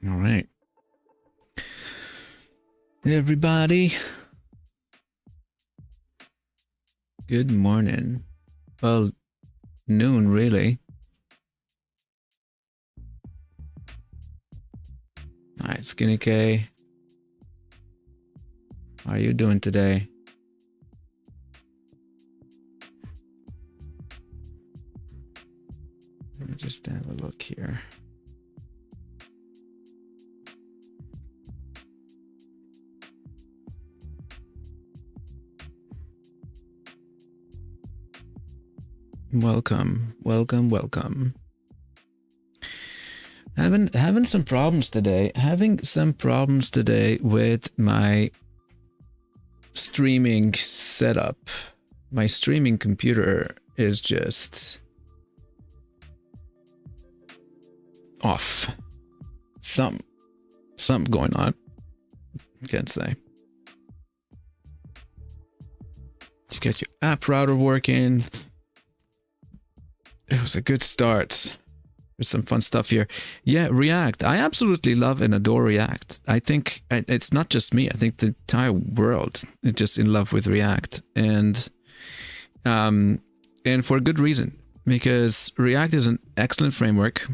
All right. Everybody, good morning. Well, noon, really. All right, Skinny K. How are you doing today? Let me just have a look here. Welcome, welcome, welcome. Having some problems today. Having some problems today with my streaming setup. My streaming computer is just off. Something going on. Can't say. To get your app router working. It was a good start. There's some fun stuff here. Yeah, React. I absolutely love and adore React. I think it's not just me. I think the entire world is just in love with React, and for a good reason, because React is an excellent framework.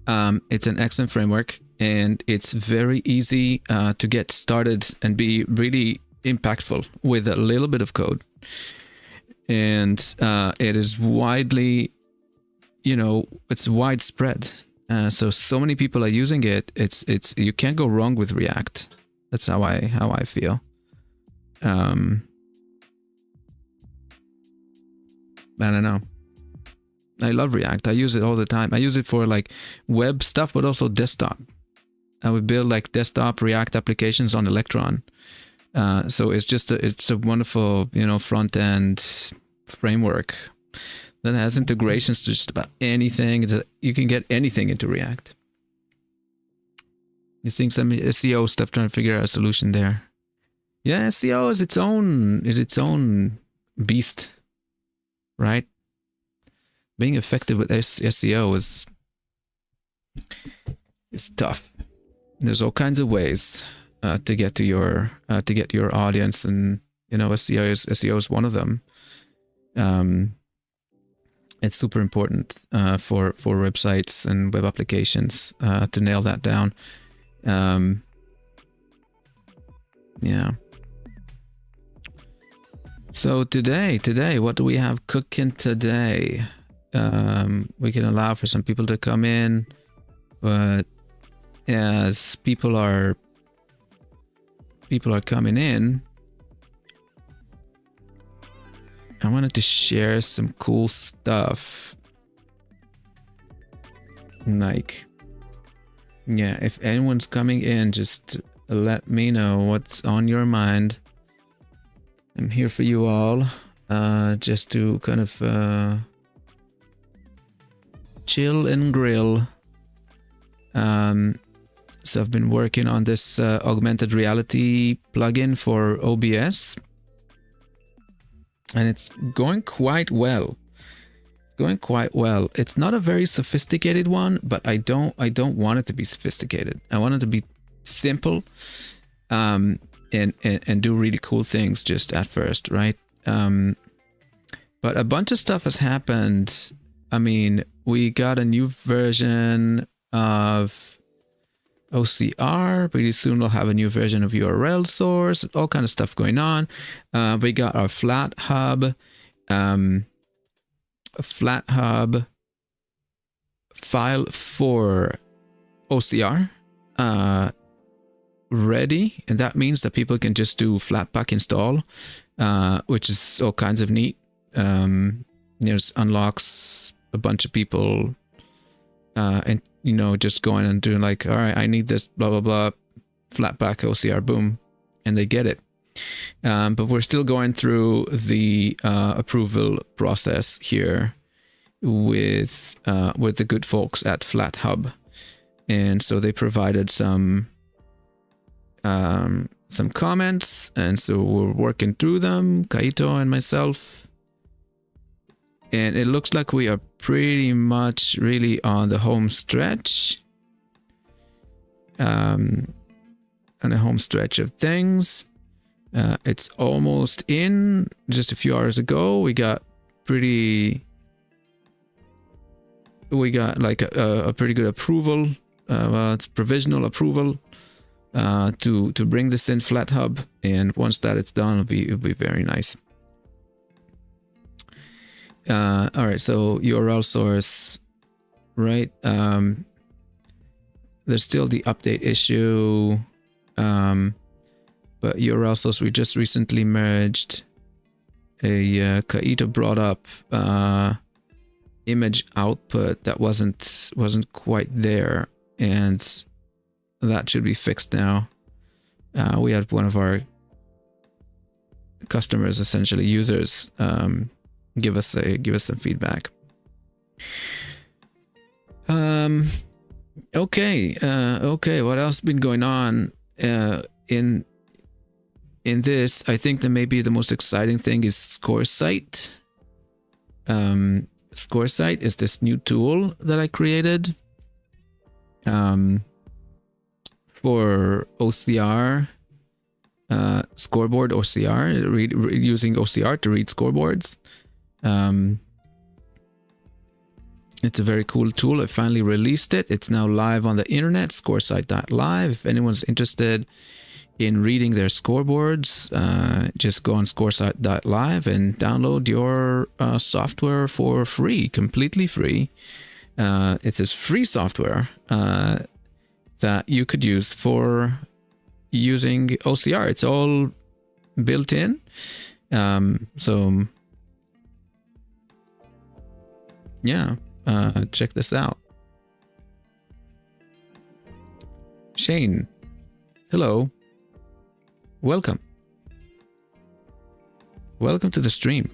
It's an excellent framework, and it's very easy to get started and be really impactful with a little bit of code. And it is widely, it's widespread. So many people are using it. It's you can't go wrong with React. That's how I feel. I don't know. I love React. I use it all the time. I use it for like web stuff, but also desktop. I would build like desktop React applications on Electron. So it's a wonderful, front end framework that has integrations to just about anything. You can get anything into React. You think some SEO stuff, trying to figure out a solution there. Yeah, SEO is its own beast, right? Being effective with SEO is tough. There's all kinds of ways to get your audience, and SEO is one of them. It's super important for websites and web applications to nail that down. Yeah. So today, what do we have cooking today? We can allow for some people to come in, but as people are coming in, I wanted to share some cool stuff. Like, yeah, if anyone's coming in, just let me know what's on your mind. I'm here for you all, just to kind of chill and grill. So I've been working on this augmented reality plugin for OBS, and it's going quite well. It's not a very sophisticated one, but I don't want it to be sophisticated. I want it to be simple, and do really cool things just at first, right? But a bunch of stuff has happened. I mean, we got a new version of OCR. Pretty soon we'll have a new version of URL source, all kind of stuff going on. We got our FlatHub file for OCR ready, and that means that people can just do Flatpak install, which is all kinds of neat. There's unlocks a bunch of people, and just going and doing like, all right, I need this, blah blah blah, Flatpak OCR, boom, and they get it. But we're still going through the approval process here with the good folks at FlatHub, and so they provided some comments, and so we're working through them, Kaito and myself, and it looks like we are pretty much really on the home stretch. on a home stretch of things. It's almost in. Just a few hours ago, we got like a pretty good approval. It's provisional approval to bring this in FlatHub, and once that it's done, it'll be very nice. All right, so URL source, right? There's still the update issue, but URL source, we just recently merged. Kaito brought up image output that wasn't quite there, and that should be fixed now. We had one of our customers, essentially users, give us some feedback. Okay. What else has been going on in this? I think that maybe the most exciting thing is ScoreSight. ScoreSight is this new tool that I created for OCR, scoreboard OCR, using OCR to read scoreboards. It's a very cool tool. I finally released it. It's now live on the internet, scoresight.live. If anyone's interested in reading their scoreboards, just go on scoresight.live and download your software for free, completely free. It's this free software that you could use for using OCR. It's all built in. So yeah, check this out. Shane, hello. Welcome to the stream.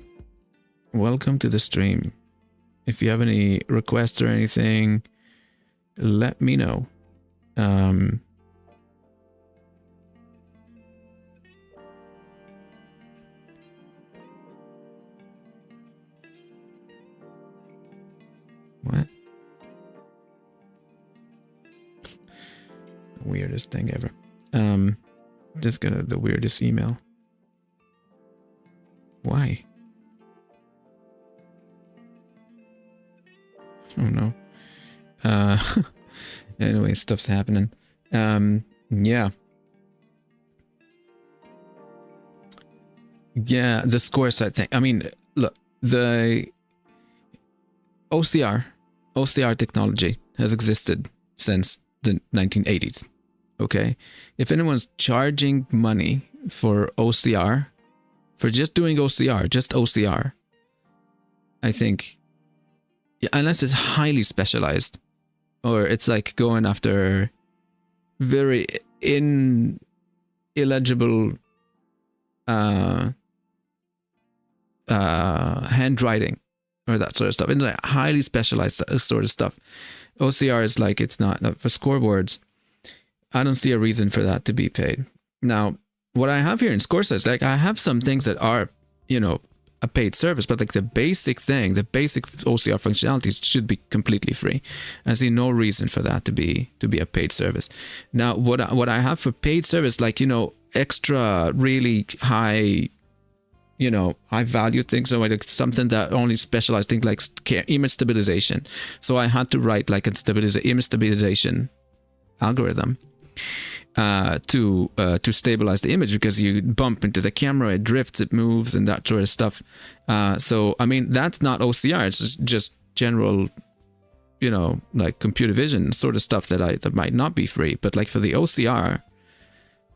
If you have any requests or anything, let me know. What? Weirdest thing ever. Just got the weirdest email. Why? Oh no. Anyway, stuff's happening. Yeah. Yeah, the ScoreSight thing. I mean, look, the OCR technology has existed since the 1980s. Okay? If anyone's charging money for OCR, for just doing OCR, just OCR, I think, yeah, unless it's highly specialized, or it's like going after very illegible handwriting or that sort of stuff. It's like highly specialized sort of stuff. OCR is like, it's not for scoreboards. I don't see a reason for that to be paid. Now, what I have here in ScoreSight is like, I have some things that are, a paid service, but like the basic OCR functionalities should be completely free. I see no reason for that to be a paid service. Now, what I have for paid service, like, extra really high, high value things, so like something that only specialized things like image stabilization. So I had to write like a image stabilization algorithm to stabilize the image, because you bump into the camera, it drifts, it moves, and that sort of stuff. So I mean, that's not OCR. It's just general, like computer vision sort of stuff that might not be free. But like for the OCR,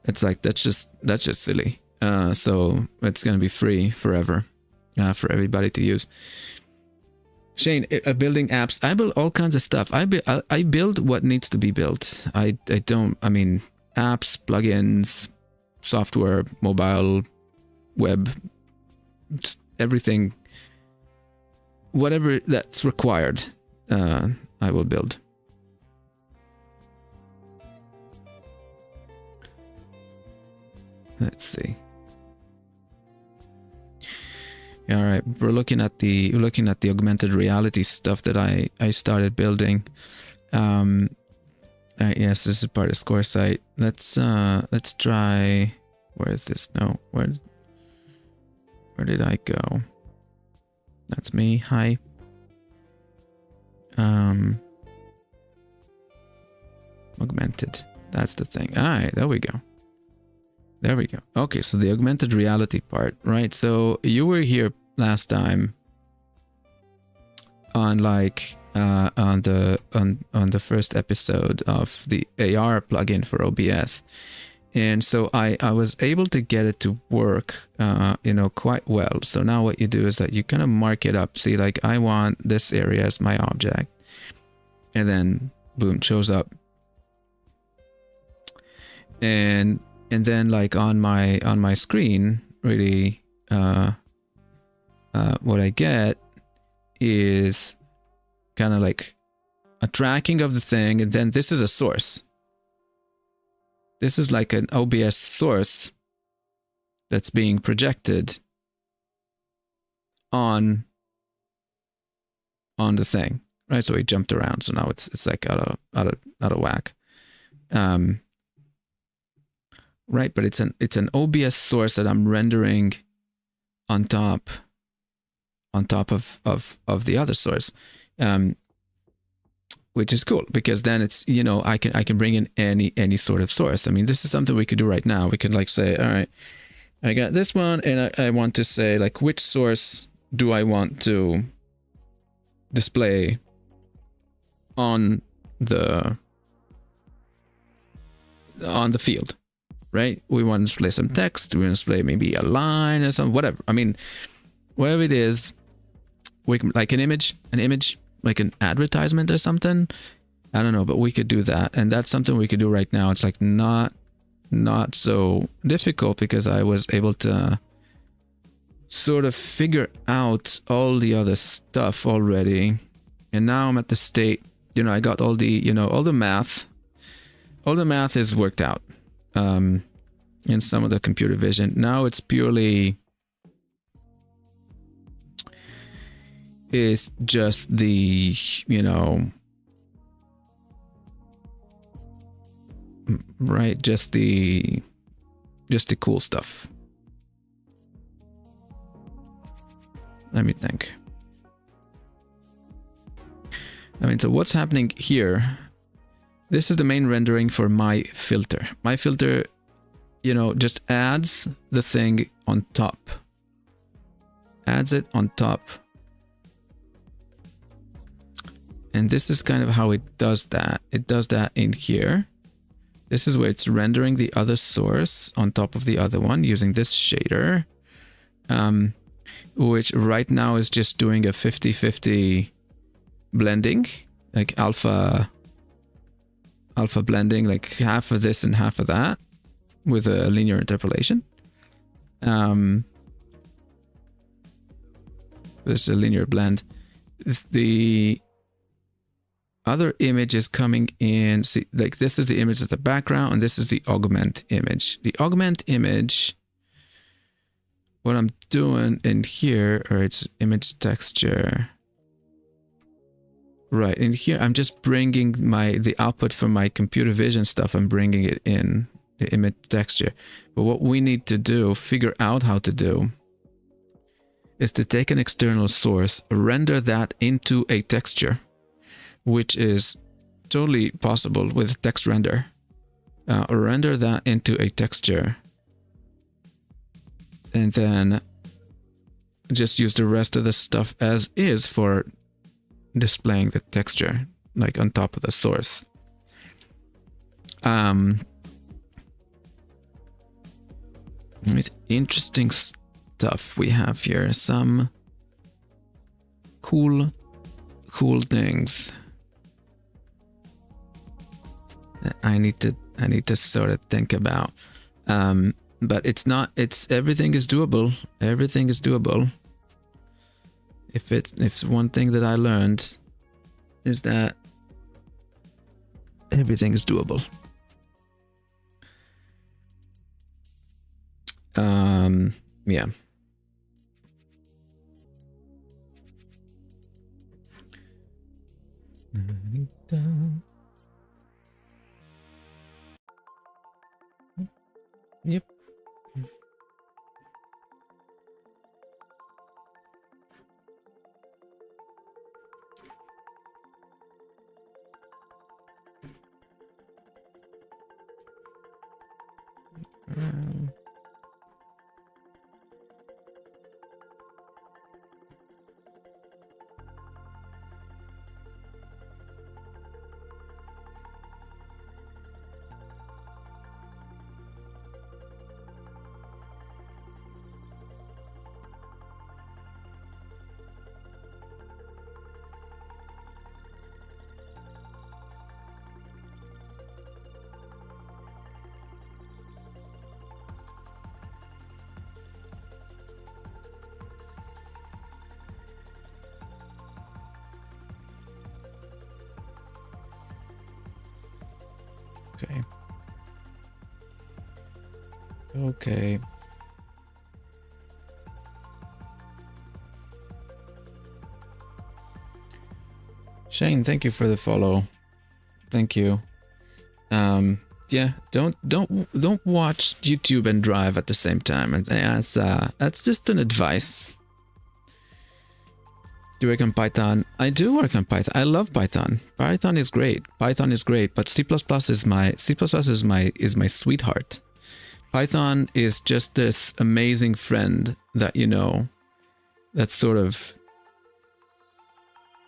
it's like that's just silly. So it's gonna be free forever for everybody to use. Shane, building apps. I build all kinds of stuff. I build what needs to be built. I mean, apps, plugins, software, mobile, web, just everything, whatever that's required, I will build. Let's see. All right, we're looking at the augmented reality stuff that I started building. All right, yes, this is part of score site. Let's try. Where is this? No, where did I go? That's me. Hi. Augmented. That's the thing. All right, there we go. There we go. Okay, so the augmented reality part, right? So you were here last time on like on the first episode of the AR plugin for OBS. And so I was able to get it to work, quite well. So now what you do is that you kind of mark it up. See, like I want this area as my object, and then boom, shows up. And then like on my screen, really, what I get is kind of like a tracking of the thing, and then this is a source. This is like an OBS source that's being projected on the thing, right? So it jumped around, so now it's like out of whack, right? But it's an OBS source that I'm rendering on top of the other source, which is cool because then it's, I can bring in any sort of source. I mean, this is something we could do right now. We could like say, all right, I got this one, and I want to say like which source do I want to display on the field, right? We want to display some text. We want to display maybe a line or something, whatever. I mean, whatever it is, we can, like an image, like an advertisement or something. I don't know, but we could do that, and that's something we could do right now. It's like not so difficult because I was able to sort of figure out all the other stuff already, and now I'm at the state. I got all the all the math. All the math is worked out in some of the computer vision. Now it's purely is just the, right, just the cool stuff. Let me think. I mean, so what's happening here? This is the main rendering for my filter. My filter, just adds the thing on top. Adds it on top. And this is kind of how it does that. It does that in here. This is where it's rendering the other source on top of the other one using this shader, which right now is just doing a 50-50 blending, like alpha blending, like half of this and half of that with a linear interpolation. There's a linear blend. The other image is coming in. See, like this is the image of the background, and this is the augment image. The augment image, what I'm doing in here, or it's image texture. Right, in here, I'm just bringing the output from my computer vision stuff, I'm bringing it in, the image texture. But what we need to do, figure out how to do, is to take an external source, render that into a texture, which is totally possible with text render. Render that into a texture, and then just use the rest of the stuff as is for displaying the texture, like on top of the source. It's interesting stuff we have here. Some cool things that I need to sort of think about. But everything is doable. Everything is doable. If one thing that I learned is that everything is doable. Yeah. Yep. Okay. Okay. Shane, thank you for the follow. Thank you. Yeah, don't watch YouTube and drive at the same time. And that's just an advice. Do you work on Python? I do work on Python. I love Python. Python is great. Python is great, but C++ is my sweetheart. Python is just this amazing friend that you know, that's sort of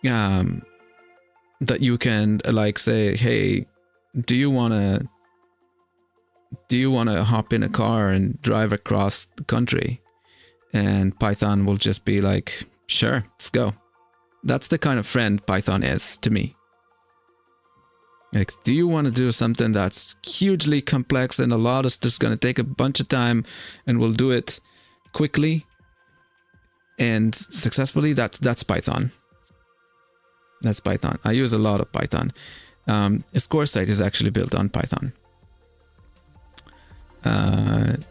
that you can like say, hey, do you wanna hop in a car and drive across the country? And Python will just be like, sure, let's go. That's the kind of friend Python is to me. Like, do you want to do something that's hugely complex and a lot of stuff's going to take a bunch of time and we'll do it quickly and successfully? That's Python. That's Python. I use a lot of Python. ScoreSite is actually built on Python.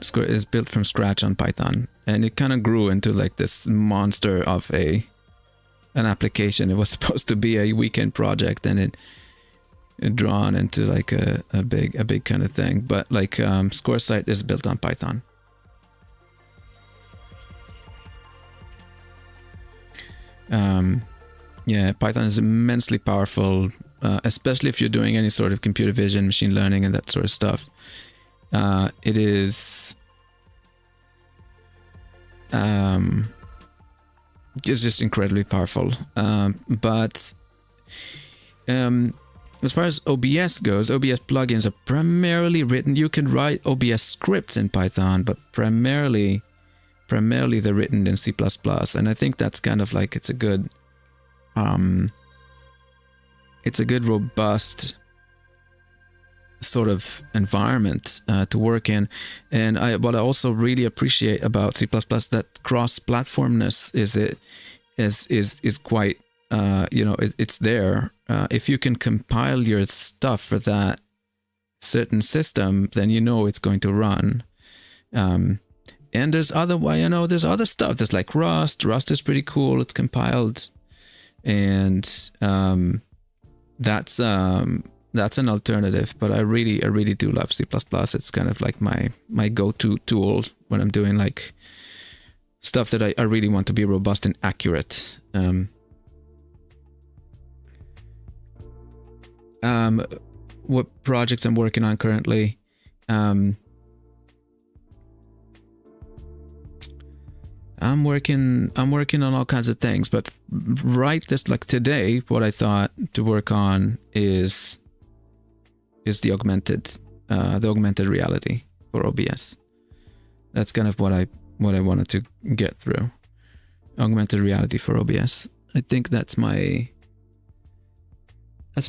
Score is built from scratch on Python, and it kind of grew into like this monster of an application. It was supposed to be a weekend project, and it drawn into like a big kind of thing. But like ScoreSite is built on Python. Yeah, Python is immensely powerful, especially if you're doing any sort of computer vision, machine learning, and that sort of stuff. It is it's just incredibly powerful. But as far as OBS goes, OBS plugins are primarily written. You can write OBS scripts in Python, but primarily they're written in C++. And I think that's kind of like it's a good robust sort of environment to work in. And what I also really appreciate about C++ that cross-platformness is quite it's there. If you can compile your stuff for that certain system, then you know it's going to run. And there's other stuff. There's like Rust. Rust is pretty cool. It's compiled, and that's an alternative. But I really do love C++. It's kind of like my go-to tool when I'm doing like stuff that I really want to be robust and accurate. What projects I'm working on currently? I'm working on all kinds of things, but like today, what I thought to work on is the augmented reality for OBS. That's kind of what I wanted to get through. Augmented reality for OBS. I think that's my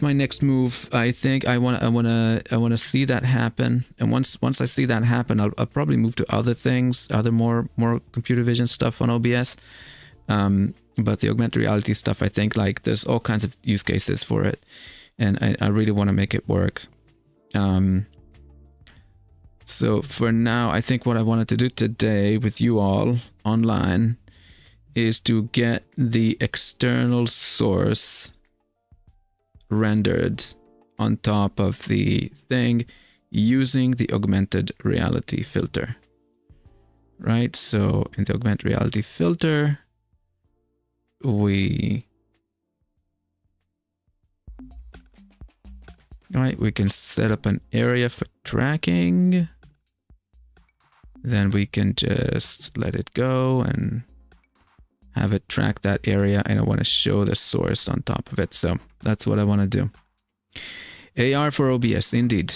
next move. I think I want to see that happen, and once I see that happen, I'll probably move to other things, other more computer vision stuff on OBS. But the augmented reality stuff, I think like there's all kinds of use cases for it, and I really want to make it work. So for now, I think what I wanted to do today with you all online is to get the external source rendered on top of the thing using the augmented reality filter. Right, so in the augmented reality filter, we can set up an area for tracking. Then we can just let it go and have it track that area, and I want to show the source on top of it. So that's what I want to do. AR for OBS, indeed,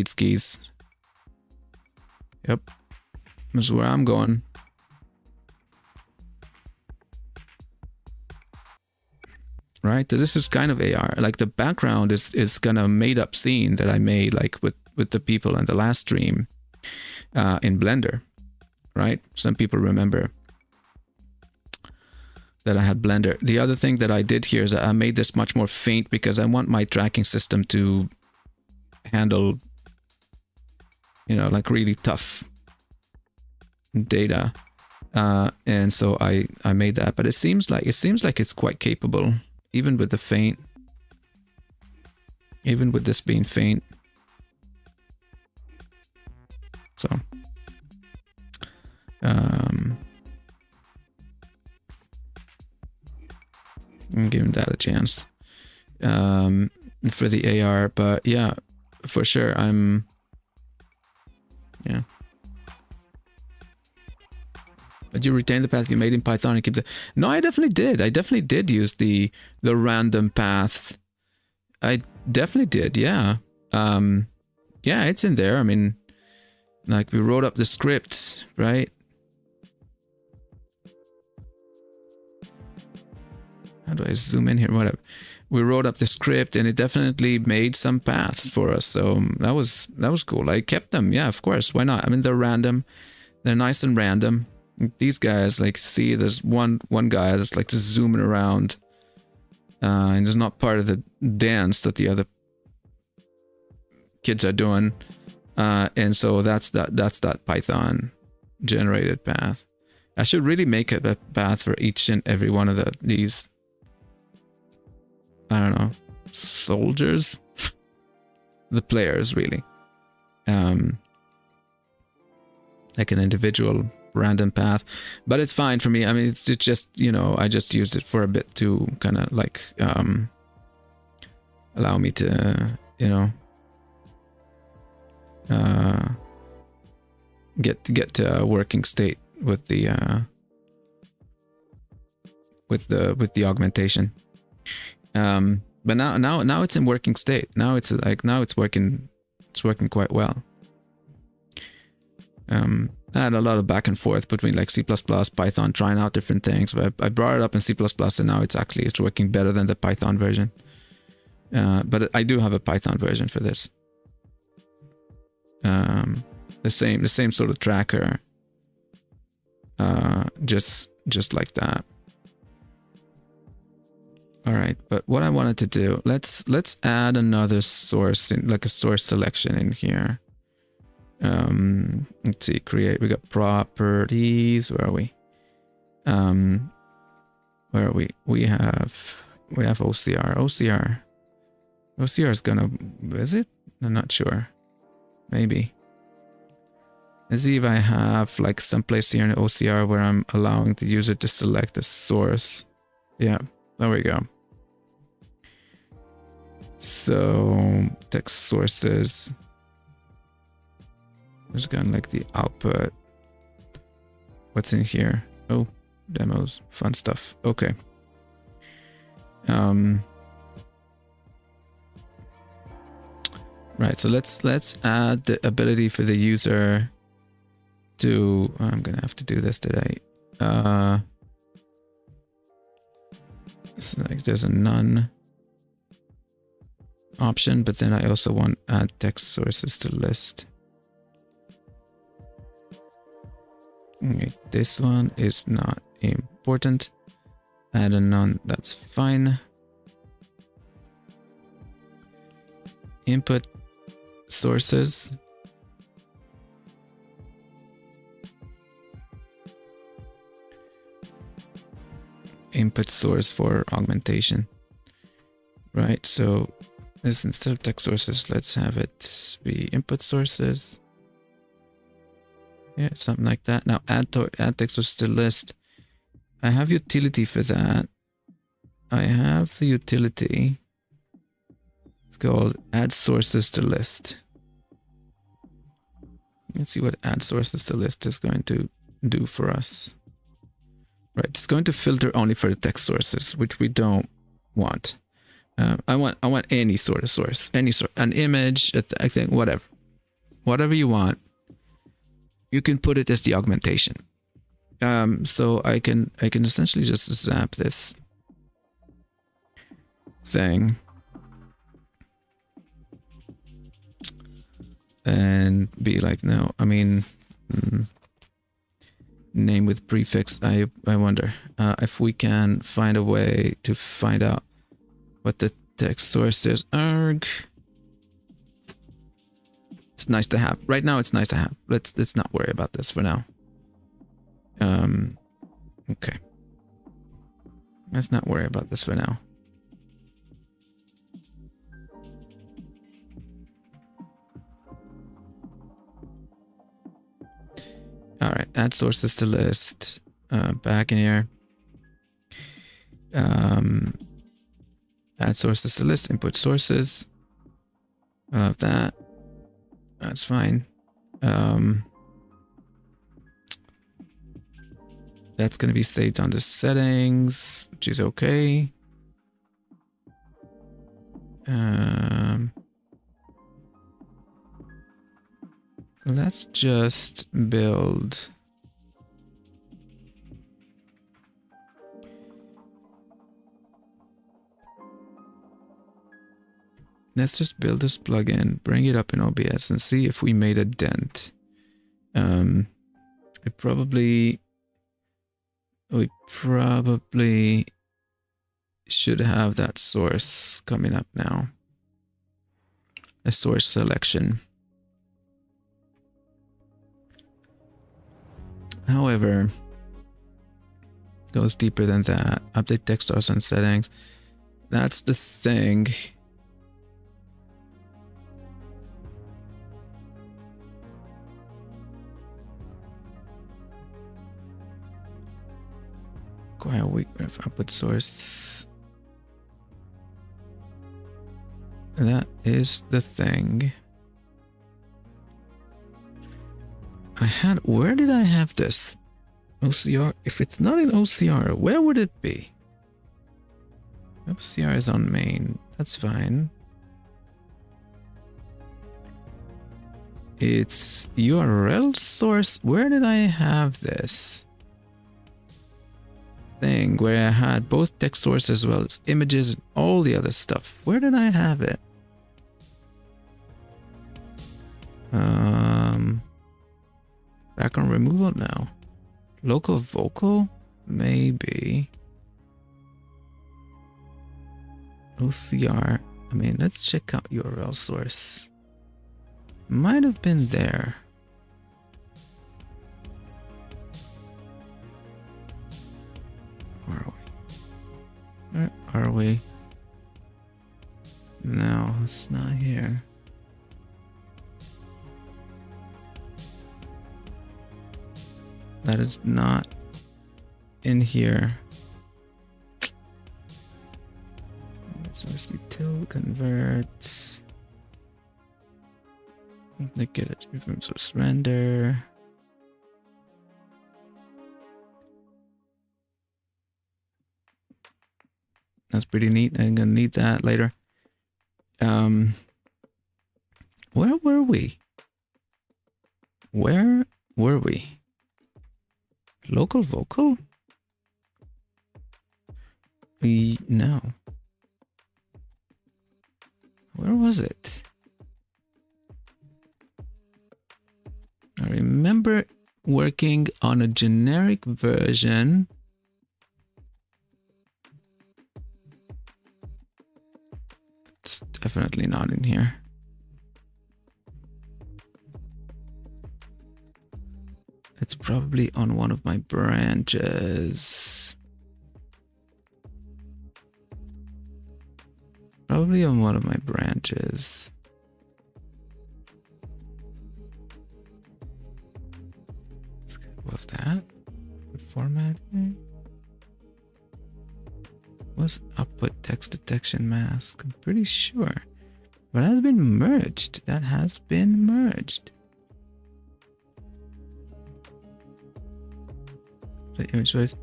skis. Yep, that's where I'm going. Right, so this is kind of AR. Like the background is kind of made up scene that I made like with the people in the last stream in Blender. Right, some people remember that I had Blender. The other thing that I did here is that I made this much more faint because I want my tracking system to handle, you know, like really tough data. And so I made that, but it seems like it's quite capable, even with the faint, even with this being faint. So, I'm giving that a chance for the AR, but yeah, for sure, yeah. But you retain the path you made in Python and keep the... No, I definitely did. I definitely did use the random path. I definitely did, yeah. Yeah, it's in there. I mean, like we wrote up the script, right? How do I zoom in here? Whatever. We wrote up the script and it definitely made some path for us. So that was cool. I kept them. Yeah, of course. Why not? I mean, they're random. They're nice and random. These guys, like, see, there's one guy that's like just zooming around, and is not part of the dance that the other kids are doing, and so that's that Python generated path. I should really make a path for each and every one of these. I don't know, soldiers, the players really, like an individual random path, but it's fine for me. I mean, it's just, you know, I just used it for a bit to kind of like allow me to, you know, get to a working state with the augmentation. But now it's in working state. Now it's working quite well. I had a lot of back and forth between like C++, Python, trying out different things. But I brought it up in C++, and now it's working better than the Python version. But I do have a Python version for this. The same sort of tracker. Just like that. All right, but what I wanted to do, let's add another source, like a source selection in here. Let's see, create. We got properties. Where are we? Where are we? We have OCR. OCR is gonna. Is it? I'm not sure. Maybe. Let's see if I have like someplace here in the OCR where I'm allowing the user to select a source. Yeah, there we go. So text sources. There's kind of like the output. What's in here? Oh, demos, fun stuff. Okay. Right. So let's add the ability for the user to. I'm gonna have to do this today. It's like there's a none option, but then I also want add text sources to list. Okay, this one is not important. Add a none, that's fine. Input sources. Input source for augmentation. Right, so this instead of text sources, let's have it be input sources. Yeah, something like that. Now add text sources to list. I have utility for that. I have the utility. It's called add sources to list. Let's see what add sources to list is going to do for us. Right, it's going to filter only for the text sources, which we don't want. I want any sort of source, any sort, an image, I think, whatever you want. You can put it as the augmentation. So I can essentially just zap this thing and be like, no, I mean, name with prefix. I wonder if we can find a way to find out what the text source is. Arg. It's nice to have. Right now, it's nice to have. Let's not worry about this for now. Okay. Let's not worry about this for now. All right, add sources to list. Back in here. Add sources to list, input sources. That's fine. That's going to be saved under settings, which is okay. Let's just build. Let's just build this plugin, bring it up in OBS and see if we made a dent. We probably should have that source coming up now. A source selection. However, goes deeper than that. Update text source and settings. That's the thing. Require weak output source. That is the thing. Where did I have this? OCR. If it's not in OCR, where would it be? OCR is on main. That's fine. It's URL source. Where did I have this thing where I had both text source as well as images and all the other stuff? Where did I have it? Background removal now. Local vocal? Maybe. OCR. I mean, let's check out URL source. Might have been there. Where are we? No, it's not here. That is not in here. Source util converts. Look at it from source render. That's pretty neat. I'm gonna need that later. Where were we? Where were we? Local vocal? No. Where was it? I remember working on a generic version. It's definitely not in here. It's probably on one of my branches. Probably on one of my branches. What's that? Formatting? What's output text detection mask? I'm pretty sure. But it has been merged. That has been merged. The image choice.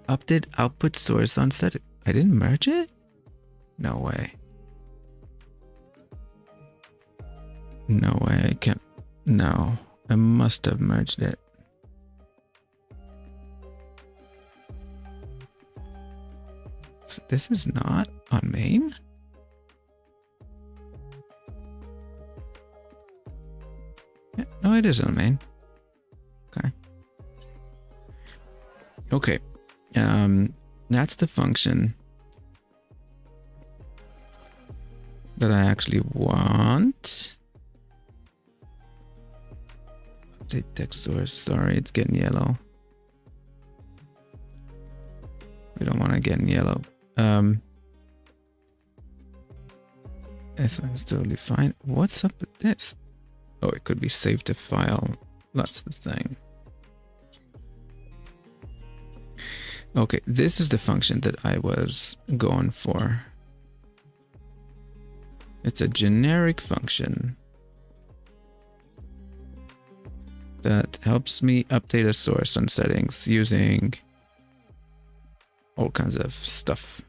Update output source on set. I didn't merge it? No way. No way. I can't. No. I must have merged it. So this is not on main? Yeah, no, it is on main. Okay. Okay. That's the function that I actually want. Update text source. Sorry, it's getting yellow. We don't want to get in yellow. This one's totally fine. What's up with this? Oh, it could be saved to file. That's the thing. Okay, this is the function that I was going for. It's a generic function that helps me update a source on settings using all kinds of stuff.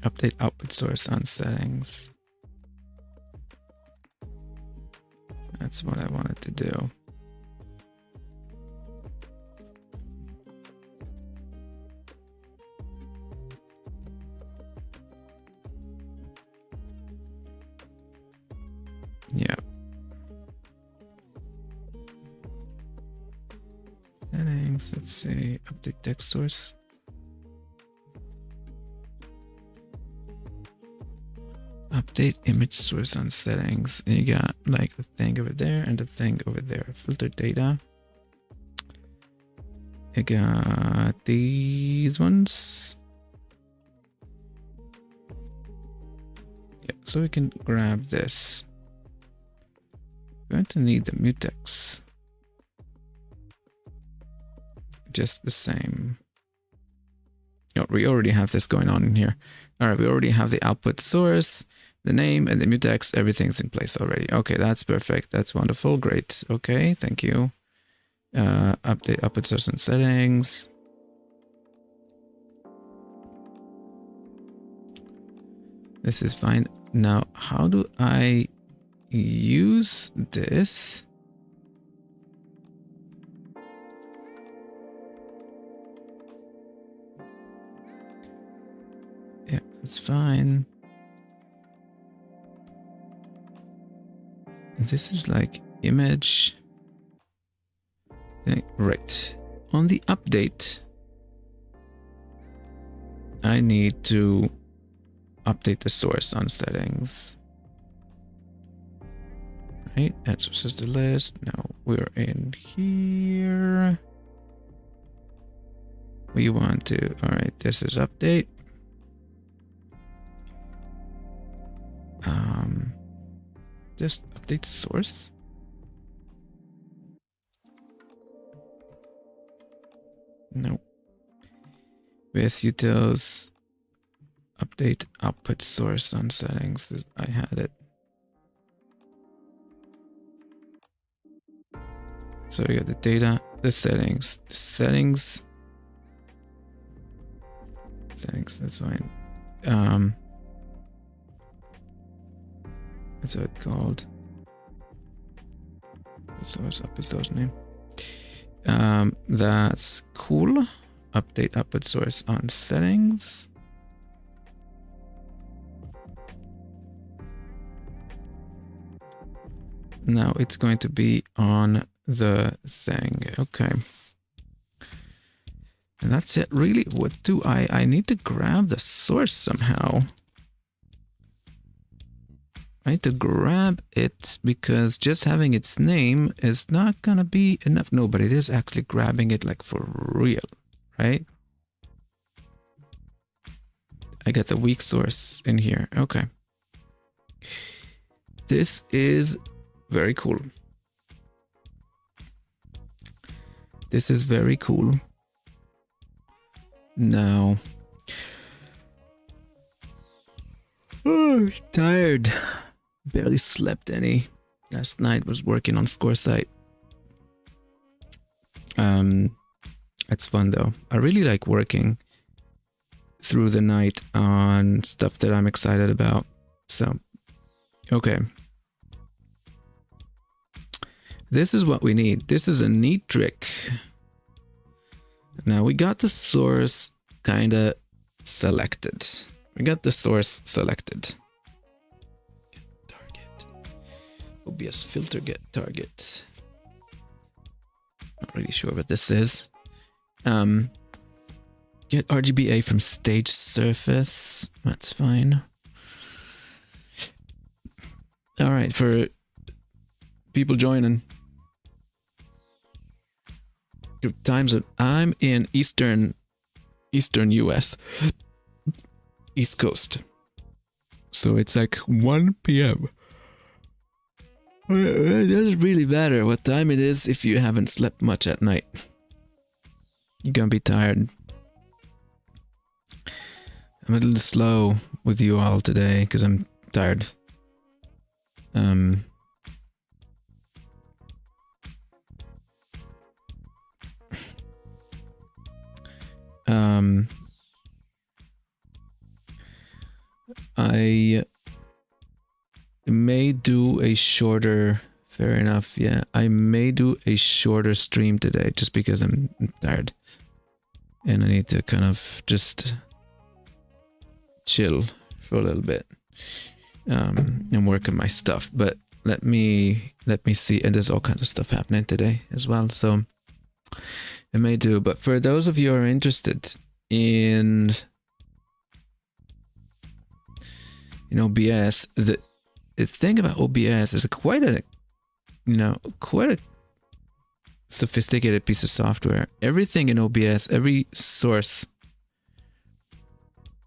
Update output source on settings. That's what I wanted to do. Yeah. Settings, let's see, update text source. Update image source on settings. And you got like the thing over there and the thing over there. Filter data. You got these ones. Yeah, so we can grab this. We're going to need the mutex. Just the same. Oh, we already have this going on in here. All right, we already have the output source, the name, and the mutex. Everything's in place already. Okay, that's perfect. That's wonderful. Great. Okay, thank you. Update output source and settings. This is fine. Now, how do I use this? Yeah, it's fine. This is like image. Right. On the update, I need to update the source on settings. Right, add sources to list. Now we're in here. We want to, all right, this is update. Just update source. No. With utils, update output source on settings. I had it. So we got the data, the settings, settings, that's fine. That's what it's called. Source, output source name. That's cool. Update output source on settings. Now it's going to be on the thing. Okay. And that's it. Really, what do I need to grab the source somehow. I need to grab it because just having its name is not gonna be enough. No, but it is actually grabbing it like for real, right? I got the weak source in here. Okay. This is very cool. This is very cool. Now, oh, tired. Barely slept any. Last night was working on ScoreSight. It's fun though. I really like working through the night on stuff that I'm excited about. So, okay. This is what we need. This is a neat trick. Now we got the source kind of selected. We got the source selected. Target. OBS filter get target. Not really sure what this is. Get RGBA from stage surface. That's fine. All right, for people joining. Times I'm in Eastern US. East Coast. So it's like 1 p.m. It doesn't really matter what time it is if you haven't slept much at night. You're gonna be tired. I'm a little slow with you all today because I'm tired. I may do a shorter, fair enough, yeah. I may do a shorter stream today just because I'm tired. And I need to kind of just chill for a little bit. And work on my stuff. But let me see, and there's all kinds of stuff happening today as well. So I may do, but for those of you who are interested in OBS, the thing about OBS is quite a sophisticated piece of software. Everything in OBS, every source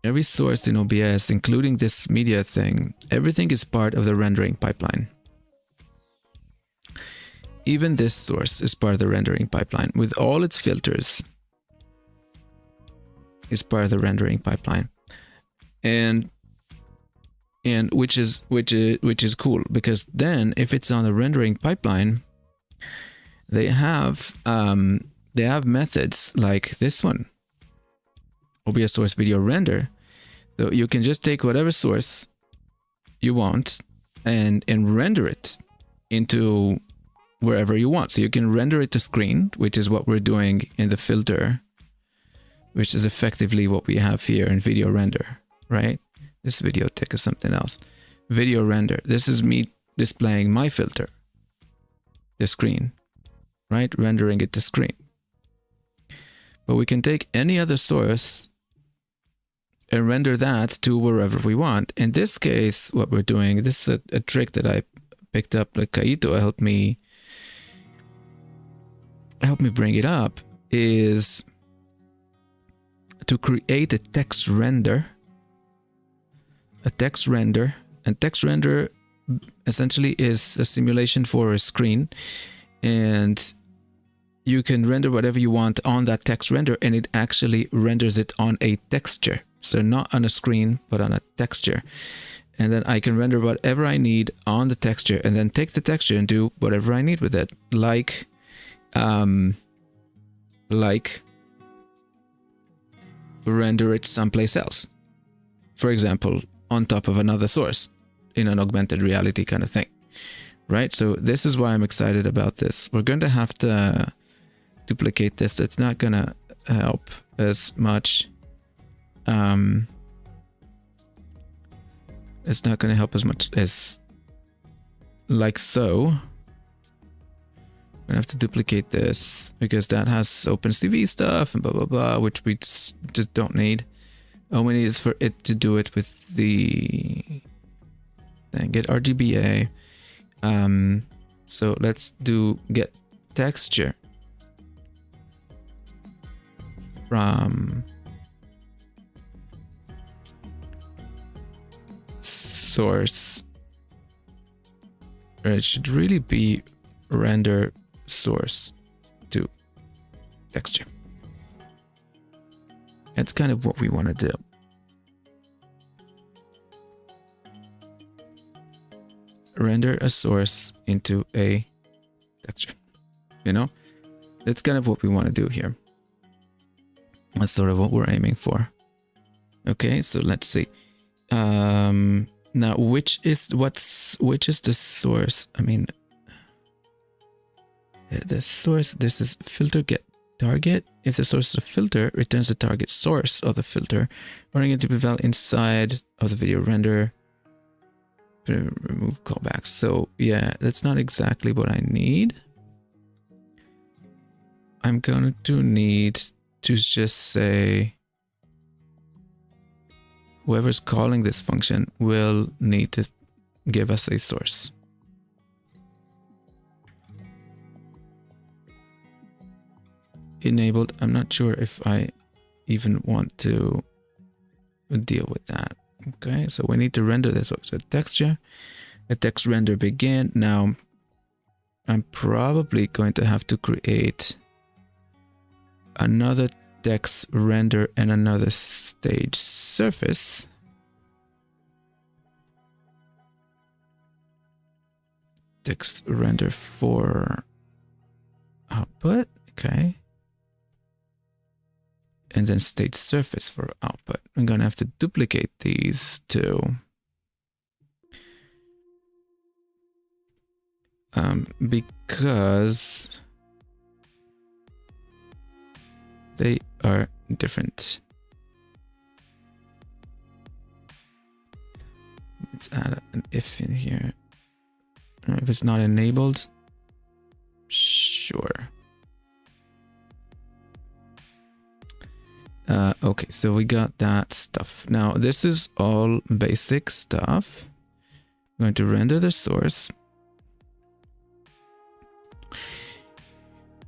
in OBS, including this media thing, everything is part of the rendering pipeline. Even this source is part of the rendering pipeline with all its filters. Is part of the rendering pipeline, and which is cool, because then if it's on the rendering pipeline, they have methods like this one, OBS source video render. So you can just take whatever source you want and render it into wherever you want. So you can render it to screen, which is what we're doing in the filter, which is effectively what we have here in video render, right? This video tick is something else. Video render. This is me displaying my filter, the screen, right? Rendering it to screen. But we can take any other source and render that to wherever we want. In this case, what we're doing, this is a trick that I picked up, like Kaito helped me bring it up, is to create a text render. And text render essentially is a simulation for a screen, and you can render whatever you want on that text render, and it actually renders it on a texture. So not on a screen, but on a texture. And then I can render whatever I need on the texture, and then take the texture and do whatever I need with it. Like render it someplace else. For example, on top of another source in an augmented reality kind of thing. Right? So this is why I'm excited about this. We're going to have to duplicate this. It's not going to help as much. It's not going to help as much as like so. I'm gonna have to duplicate this because that has OpenCV stuff and blah blah blah, which we just don't need. All we need is for it to do it with the thing. Get RGBA. So let's do get texture from source. It should really be render source to texture. That's kind of what we want to do. Render a source into a texture. You know, that's kind of what we want to do here. That's sort of what we're aiming for. Okay, so let's see. Now, which is the source? I mean, the source. This is filter get target. If the source is a filter, returns the target source of the filter, running it to be valid inside of the video render. Remove callbacks. So yeah, that's not exactly what I need. I'm going to need to just say whoever's calling this function will need to give us a source. Enabled. I'm not sure if I even want to deal with that. Okay, so we need to render this. So texture, a text render begin. Now, I'm probably going to have to create another text render and another stage surface. Text render for output. Okay. And then stage surface for output. I'm going to have to duplicate these two. Because they are different. Let's add an if in here. If it's not enabled, sure. Okay, so we got that stuff. Now, this is all basic stuff. I'm going to render the source.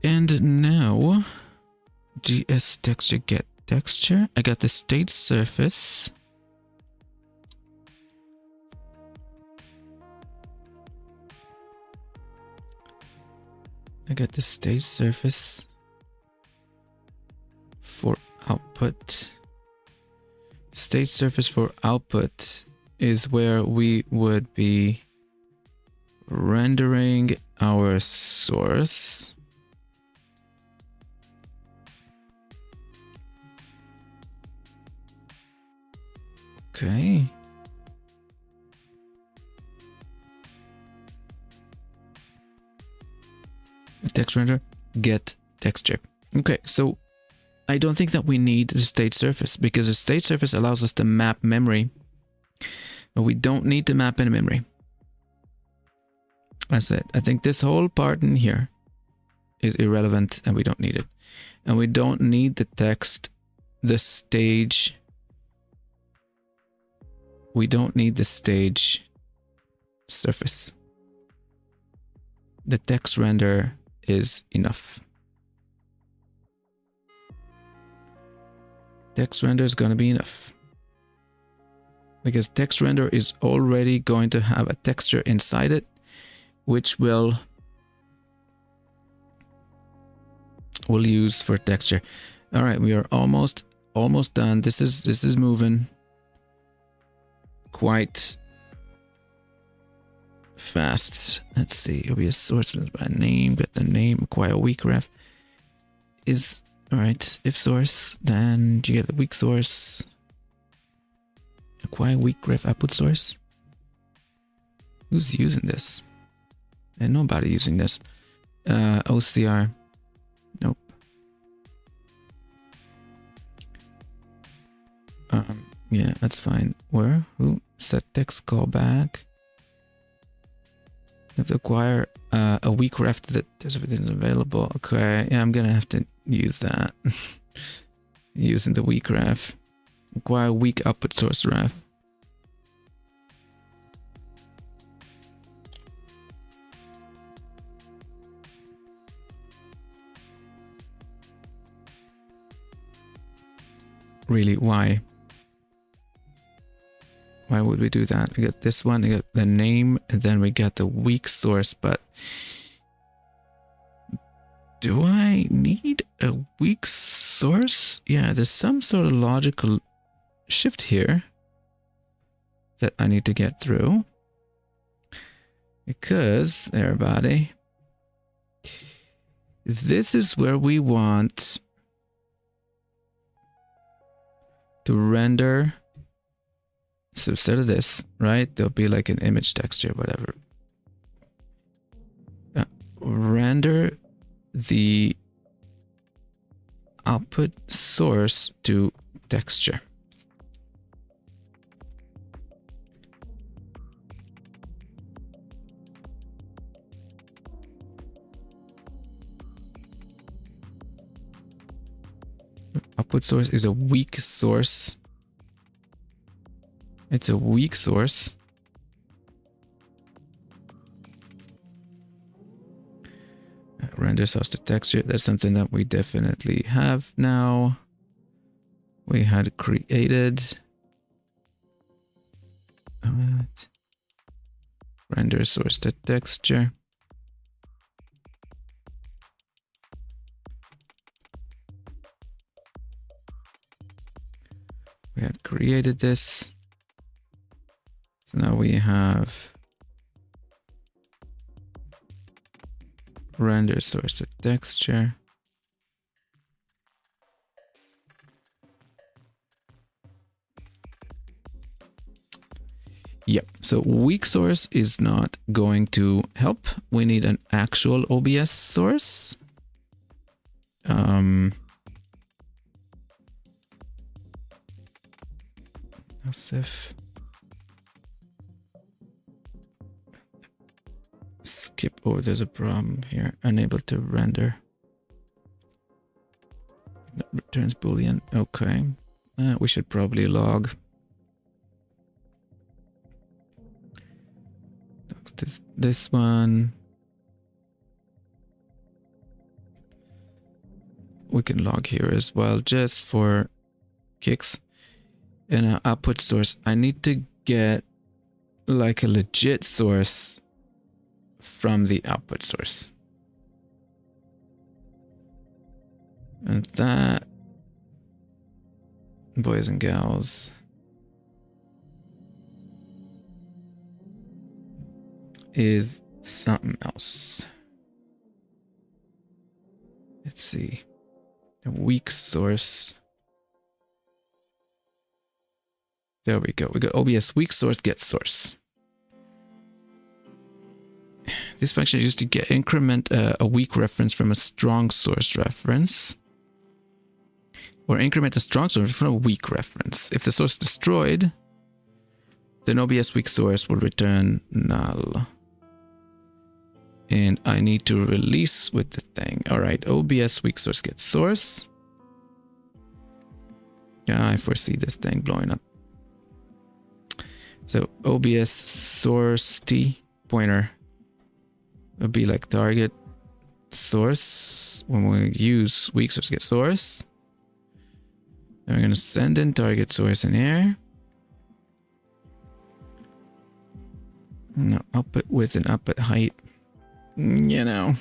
And now, GS texture get texture. I got the stage surface. I got the stage surface for output. Stage surface for output is where we would be rendering our source. Okay. Text render, get texture. Okay, so I don't think that we need the stage surface because the stage surface allows us to map memory, but we don't need to map any memory. I said, I think this whole part in here is irrelevant and we don't need it. And we don't need the text, the stage. We don't need the stage surface. The text render is enough. Text render is going to be enough. Because text render is already going to have a texture inside it, which we'll use for texture. All right, we are almost done. This is moving quite fast. Let's see. It'll be a source by name. Get the name. Acquire weak ref. Is all right. If source, then you get the weak source. Acquire weak ref output source. Who's using this? And nobody using this. OCR. Nope. Yeah, that's fine. Where? Who? Set text callback. Have to acquire a weak ref that is available. Okay, yeah, I'm gonna have to use that. Using the weak ref. Acquire weak output source ref. Really, why? Why would we do that? We got this one, we got the name, and then we got the weak source, but do I need a weak source? Yeah, there's some sort of logical shift here that I need to get through. Because, everybody, this is where we want to render. So instead of this, right, there'll be like an image texture, whatever. Render the output source to texture. Output source is a weak source. It's a weak source. Render source to texture. That's something that we definitely have now. We had created. Render source to texture. We had created this. So now we have render source to texture. Yep, so weak source is not going to help. We need an actual OBS source. As if skip. Oh, there's a problem here. Unable to render. That returns boolean. Okay, we should probably log. This one. We can log here as well, just for kicks. And our output source, I need to get like a legit source from the output source. And that, boys and gals, is something else. Let's see. A weak source. There we go. We got OBS weak source get source. This function is used to get increment a weak reference from a strong source reference, or increment a strong source from a weak reference. If the source is destroyed, then OBS weak source will return null. And I need to release with the thing. All right, OBS weak source get source. Yeah, I foresee this thing blowing up. So OBS source T pointer would be like target source. When we use weak source get source, then we're going to send in target source in here. No, output width and output height, you know.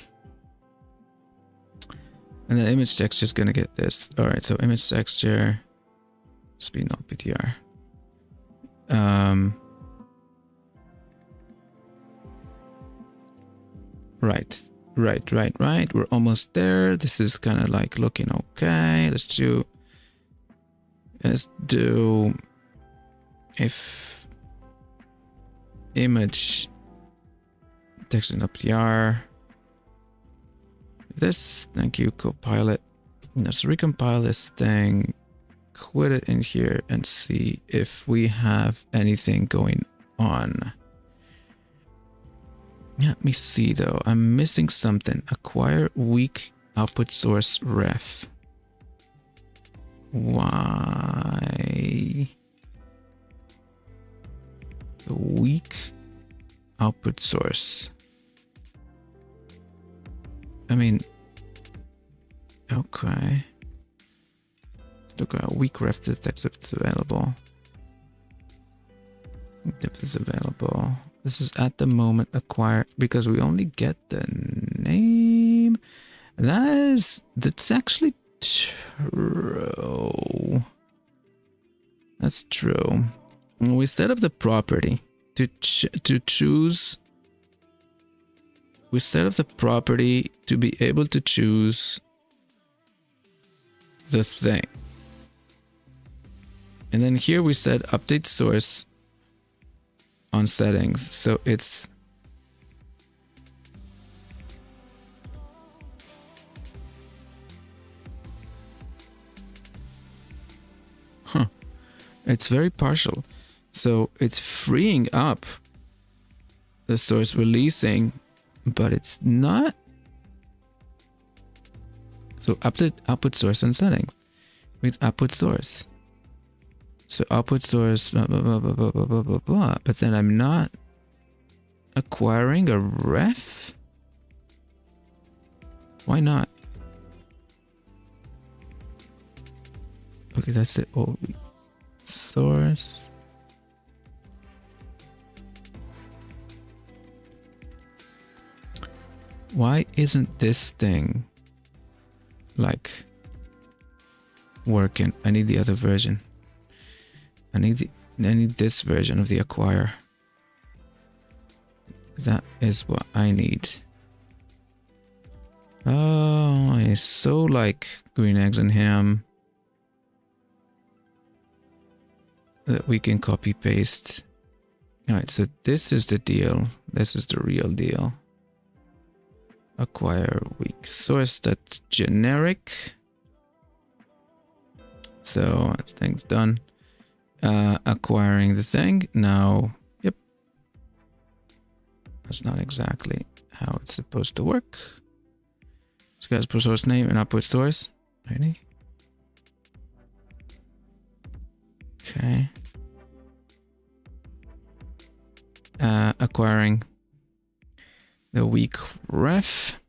And the image texture is going to get this. All right, so image texture, speed not PTR. Right. We're almost there. This is kind of like looking okay. Let's do if image text in PR. This, thank you, Copilot. Let's recompile this thing, quit it in here, and see if we have anything going on. Let me see though. I'm missing something. Acquire weak output source ref. Why? The weak output source. I mean, okay. Look at weak ref to the text if it's available. If it's available. This is at the moment acquire because we only get the name. That's actually true. That's true. We set up the property to choose. We set up the property to be able to choose the thing. And then here we said update source on settings. So it's it's very partial. So it's freeing up the source releasing, but it's not. So update output source and settings with output source. So output source, blah, blah, blah, blah, blah, blah, blah, blah. But then I'm not acquiring a ref? Why not? Okay, that's the old source. Why isn't this thing like working? I need the other version. I need this version of the acquire. That is what I need. Oh, it's so like green eggs and ham that we can copy paste. All right, so this is the deal. This is the real deal. Acquire weak source, that's generic. So that thing's done. Acquiring the thing now. Yep, that's not exactly how it's supposed to work. This guy's per source name and output source. Ready? Okay. Acquiring the weak ref.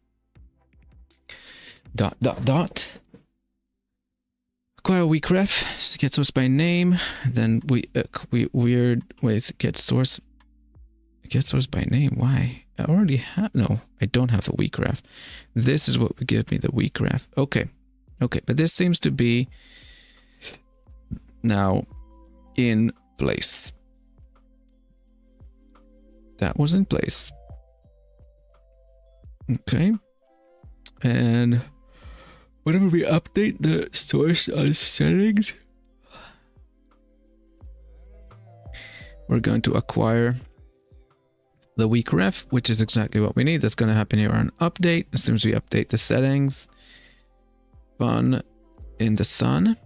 Dot. Acquire weak ref. Get source by name. Then we weird with get source by name. Why? I already have. No, I don't have the weak ref. This is what would give me the weak ref. Okay, but this seems to be now in place. That was in place. Okay, and whenever we update the source settings, we're going to acquire the weak ref, which is exactly what we need. That's going to happen here on update. As soon as we update the settings, fun in the sun.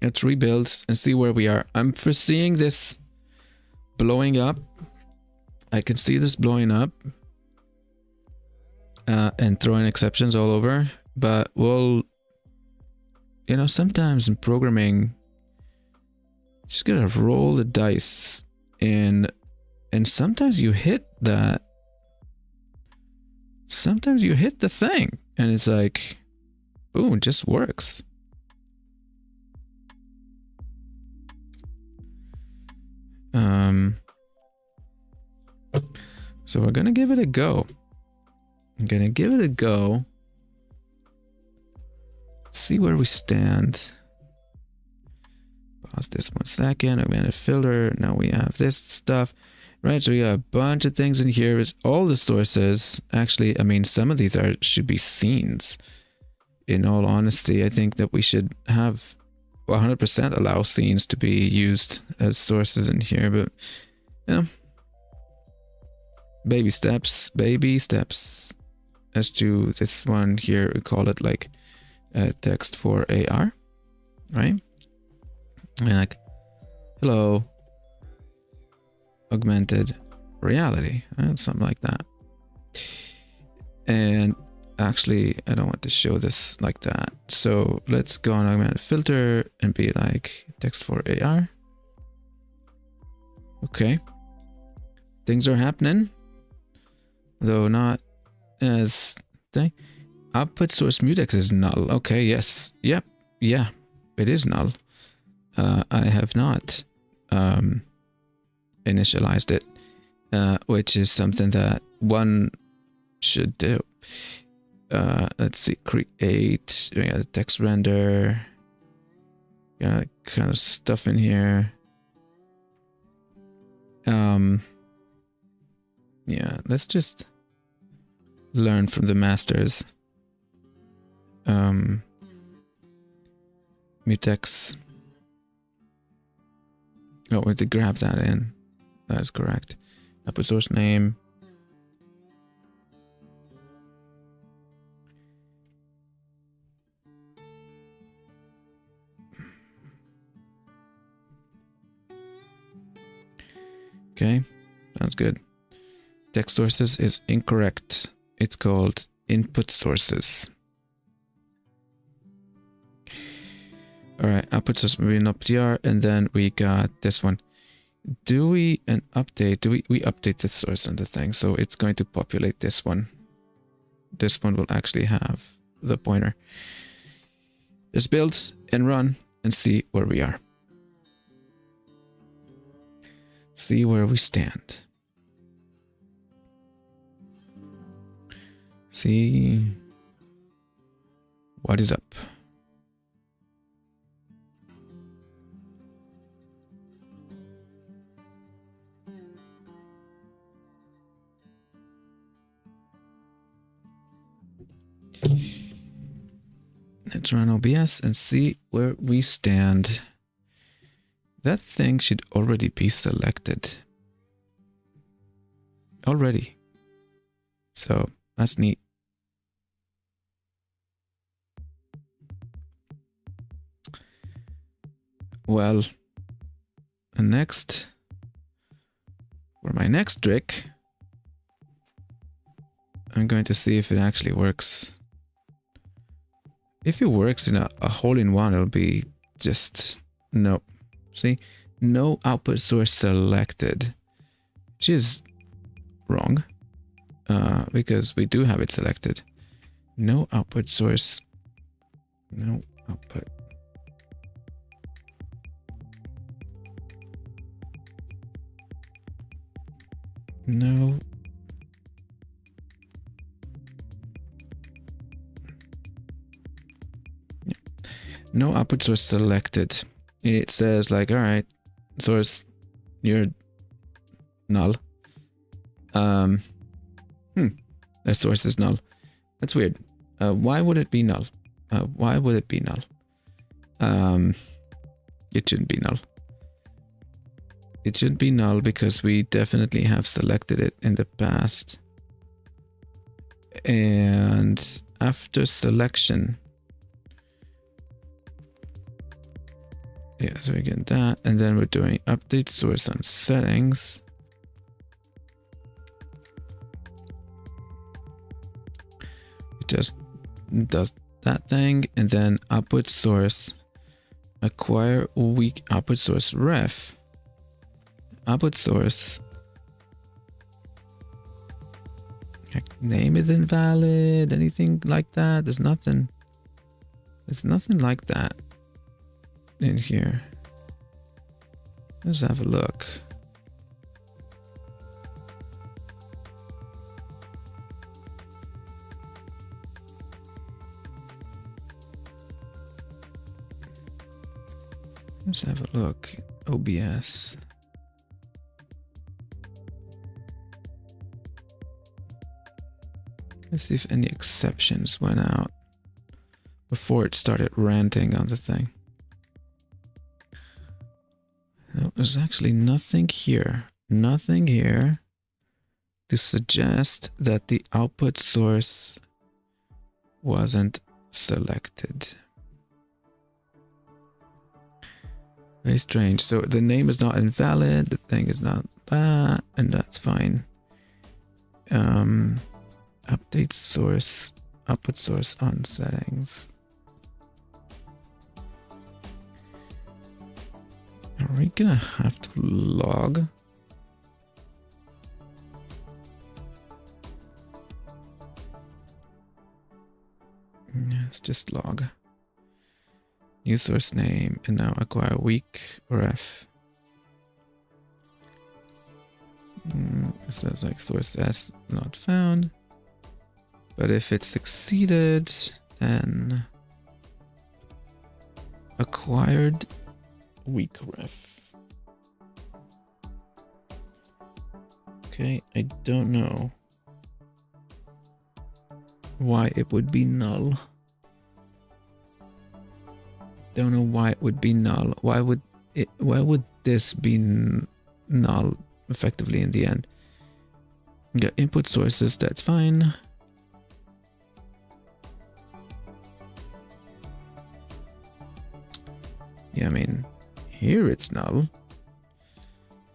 Let's rebuild and see where we are. I'm foreseeing this blowing up. I can see this blowing up. And throwing exceptions all over, but we'll, sometimes in programming, just gotta roll the dice, and sometimes you hit that. Sometimes you hit the thing, and it's like, boom, it just works. So we're gonna give it a go. I'm gonna give it a go. See where we stand. Pause this 1 second. Augmented filter. Now we have this stuff. Right, so we got a bunch of things in here. It's all the sources. Actually, I mean, some of these should be scenes. In all honesty, I think that we should have 100% allow scenes to be used as sources in here, but baby steps. As to this one here, we call it like text for AR, right? And like, hello, augmented reality, something like that. And actually, I don't want to show this like that. So let's go on augmented filter and be like text for AR. Okay. Things are happening, though not as thing. Output source mutex is null. Okay, yes. Yep. Yeah, it is null. I have not initialized it, which is something that one should do. Let's see, create, we got a text render, got kind of stuff in here. Yeah, let's just learn from the masters. Mutex. Oh, we have to grab that in. That is correct. Output source name. Okay, sounds good. Text sources is incorrect. It's called input sources. All right, output source moving up PR, and then we got this one. Do we an update? Do we update the source on the thing? So it's going to populate this one. This one will actually have the pointer. Just build and run and see where we are. See where we stand. See what is up. Let's run OBS and see where we stand. That thing should already be selected. Already. So that's neat. Well, next, for my next trick, I'm going to see if it actually works. If it works in a hole-in-one, it'll be just nope. See, no output source selected, which is wrong, because we do have it selected. No output source, no output. No. Yeah. No output source selected. It says like, all right, source, you're null. The source is null. That's weird. Why would it be null? Why would it be null? It shouldn't be null. It should be null because we definitely have selected it in the past. And after selection, yeah, so we get that, and then we're doing update source on settings. It just does that thing, and then output source, acquire weak output source ref. Output source name is invalid, anything like that. There's nothing like that in here. Let's have a look. Let's have a look. OBS. Let's see if any exceptions went out before it started ranting on the thing. No, there's actually nothing here. Nothing here to suggest that the output source wasn't selected. Very strange. So the name is not invalid, the thing is not that, and that's fine. Update source, output source on settings. Are we gonna have to log? Let's just log. New source name, and now acquire weak ref. says like source S not found. But if it succeeded, then acquired weak ref. Okay, I don't know why it would be null. Don't know why it would be null. Why would this be null effectively in the end? Yeah, input sources, that's fine. Yeah, I mean, here it's null.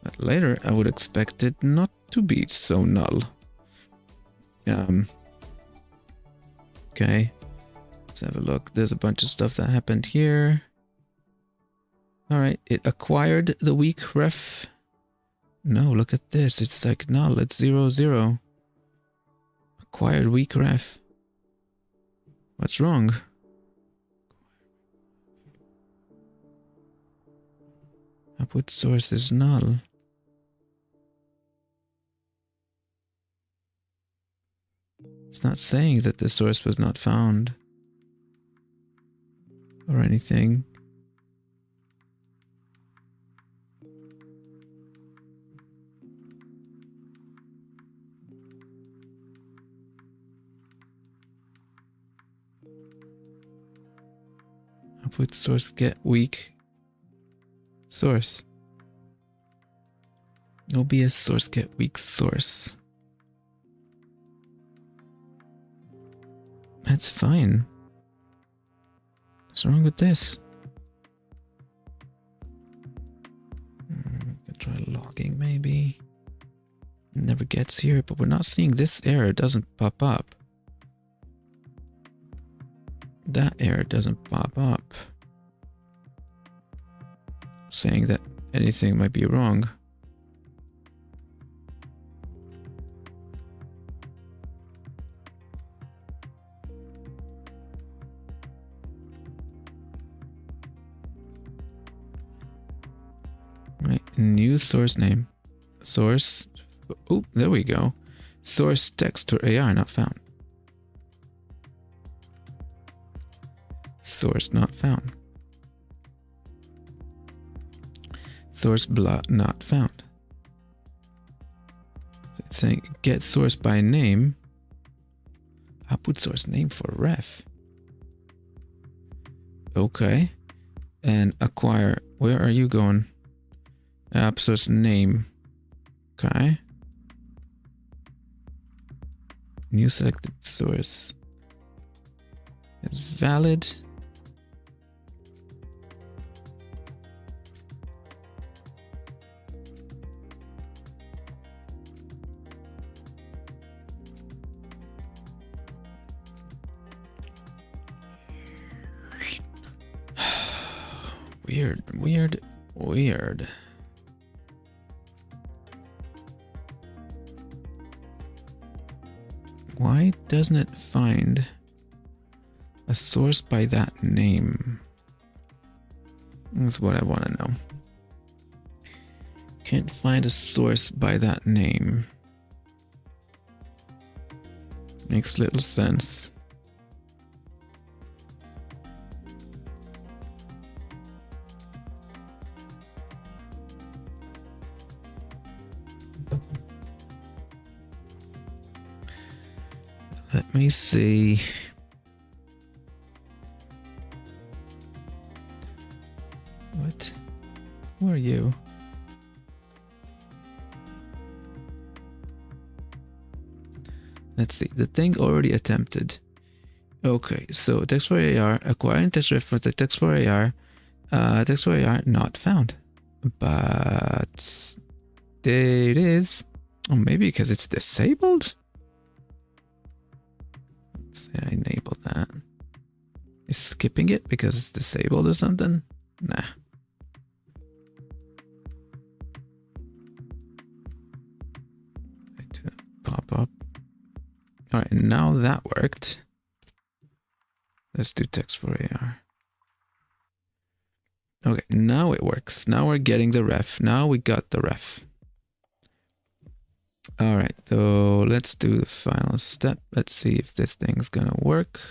But later I would expect it not to be so null. Okay. Let's have a look. There's a bunch of stuff that happened here. Alright, it acquired the weak ref. No, look at this. It's like null. It's 0, 0. Acquired weak ref. What's wrong? Output source is null. It's not saying that the source was not found. Or anything. Output source get weak source. OBS source get weak source. That's fine. What's wrong with this? Could try logging maybe. It never gets here, but we're not seeing this error. It doesn't pop up. That error doesn't pop up. Saying that anything might be wrong. Right, new source name. Source. Oh, there we go. Source text or AR not found. Source not found. Source blah not found. It's saying get source by name. Output source name for ref. Okay. And acquire. Where are you going? App source name. Okay. New selected source is valid. Weird. Why doesn't it find a source by that name? That's what I want to know. Can't find a source by that name. Makes little sense. Let me see. What? Who are you? Let's see. The thing already attempted. Okay, so text for AR, acquiring text ref for the text for AR, text for AR not found. But there it is. Oh, maybe because it's disabled? I enable that. Is skipping it because it's disabled or something? Nah. Pop up. Alright, now that worked. Let's do text for AR. Okay, now it works. Now we're getting the ref. Now we got the ref. All right, so let's do the final step. Let's see if this thing's gonna work.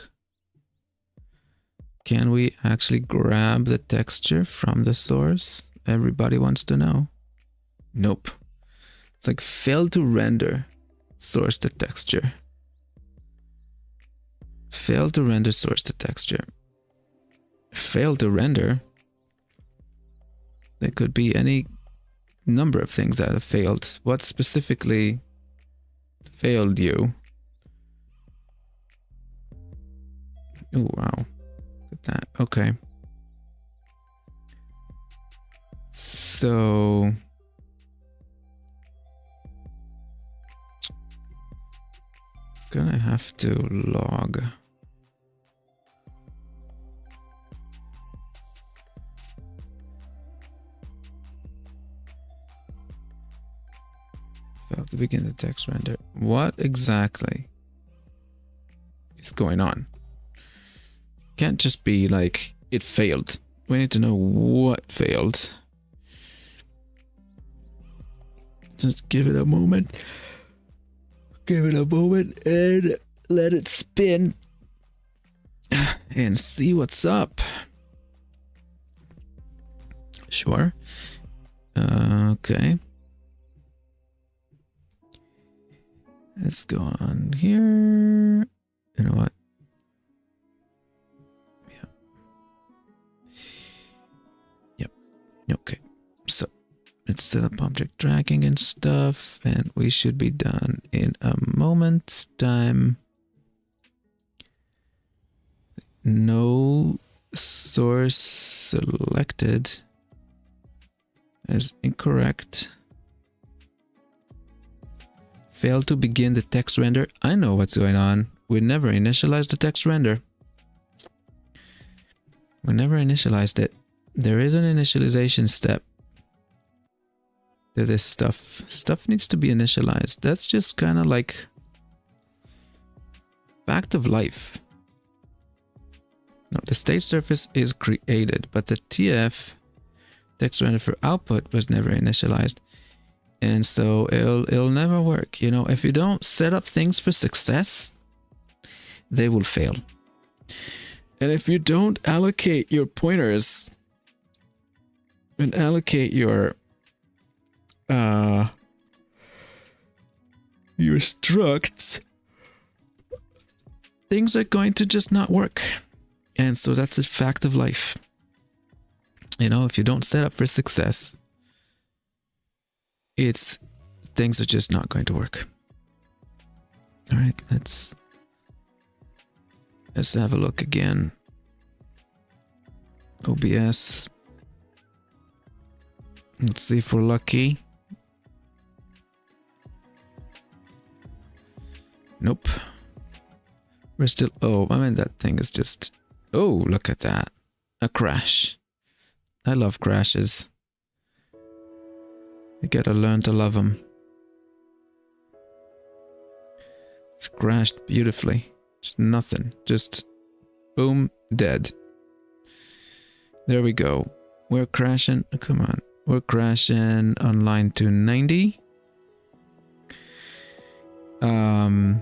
Can we actually grab the texture from the source? Everybody wants to know. Nope. It's like failed to render source to texture. Failed to render source to texture. Failed to render. There could be any number of things that have failed. What specifically failed you? Oh, wow. Look at that. Okay. So gonna have to log. Failed to begin the text render. What exactly is going on? Can't just be like it failed. We need to know what failed. Just give it a moment. Give it a moment and let it spin and see what's up. Sure. Okay. Let's go on here. You know what? Yeah. Yep. Okay. So let's set up object tracking and stuff, and we should be done in a moment's time. No source selected as incorrect. Failed to begin the text render. I know what's going on. We never initialized the text render. We never initialized it. There is an initialization step to this stuff. Stuff needs to be initialized. That's just kind of like fact of life. No, the state surface is created, but the TF text render for output was never initialized. And so it'll never work. You know, if you don't set up things for success, they will fail. And if you don't allocate your pointers and allocate your structs, things are going to just not work. And so that's a fact of life. You know, if you don't set up for success, things are just not going to work. All right, let's have a look again. OBS. Let's see if we're lucky. Nope. We're still, oh, I mean, that thing is just, oh, look at that. A crash. I love crashes. You gotta learn to love them. It's crashed beautifully. Just nothing. Just boom, dead. There we go. We're crashing. Come on. We're crashing on line 290. We're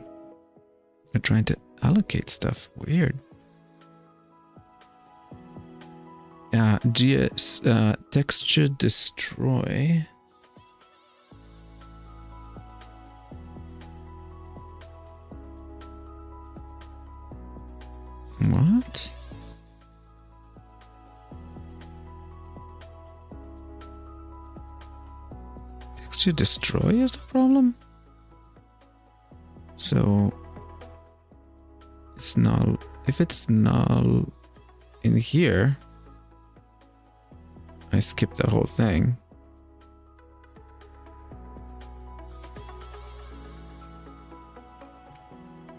trying to allocate stuff. Weird. GS texture destroy. What? Texture destroy is the problem? So it's null. If it's null in here, I skipped the whole thing.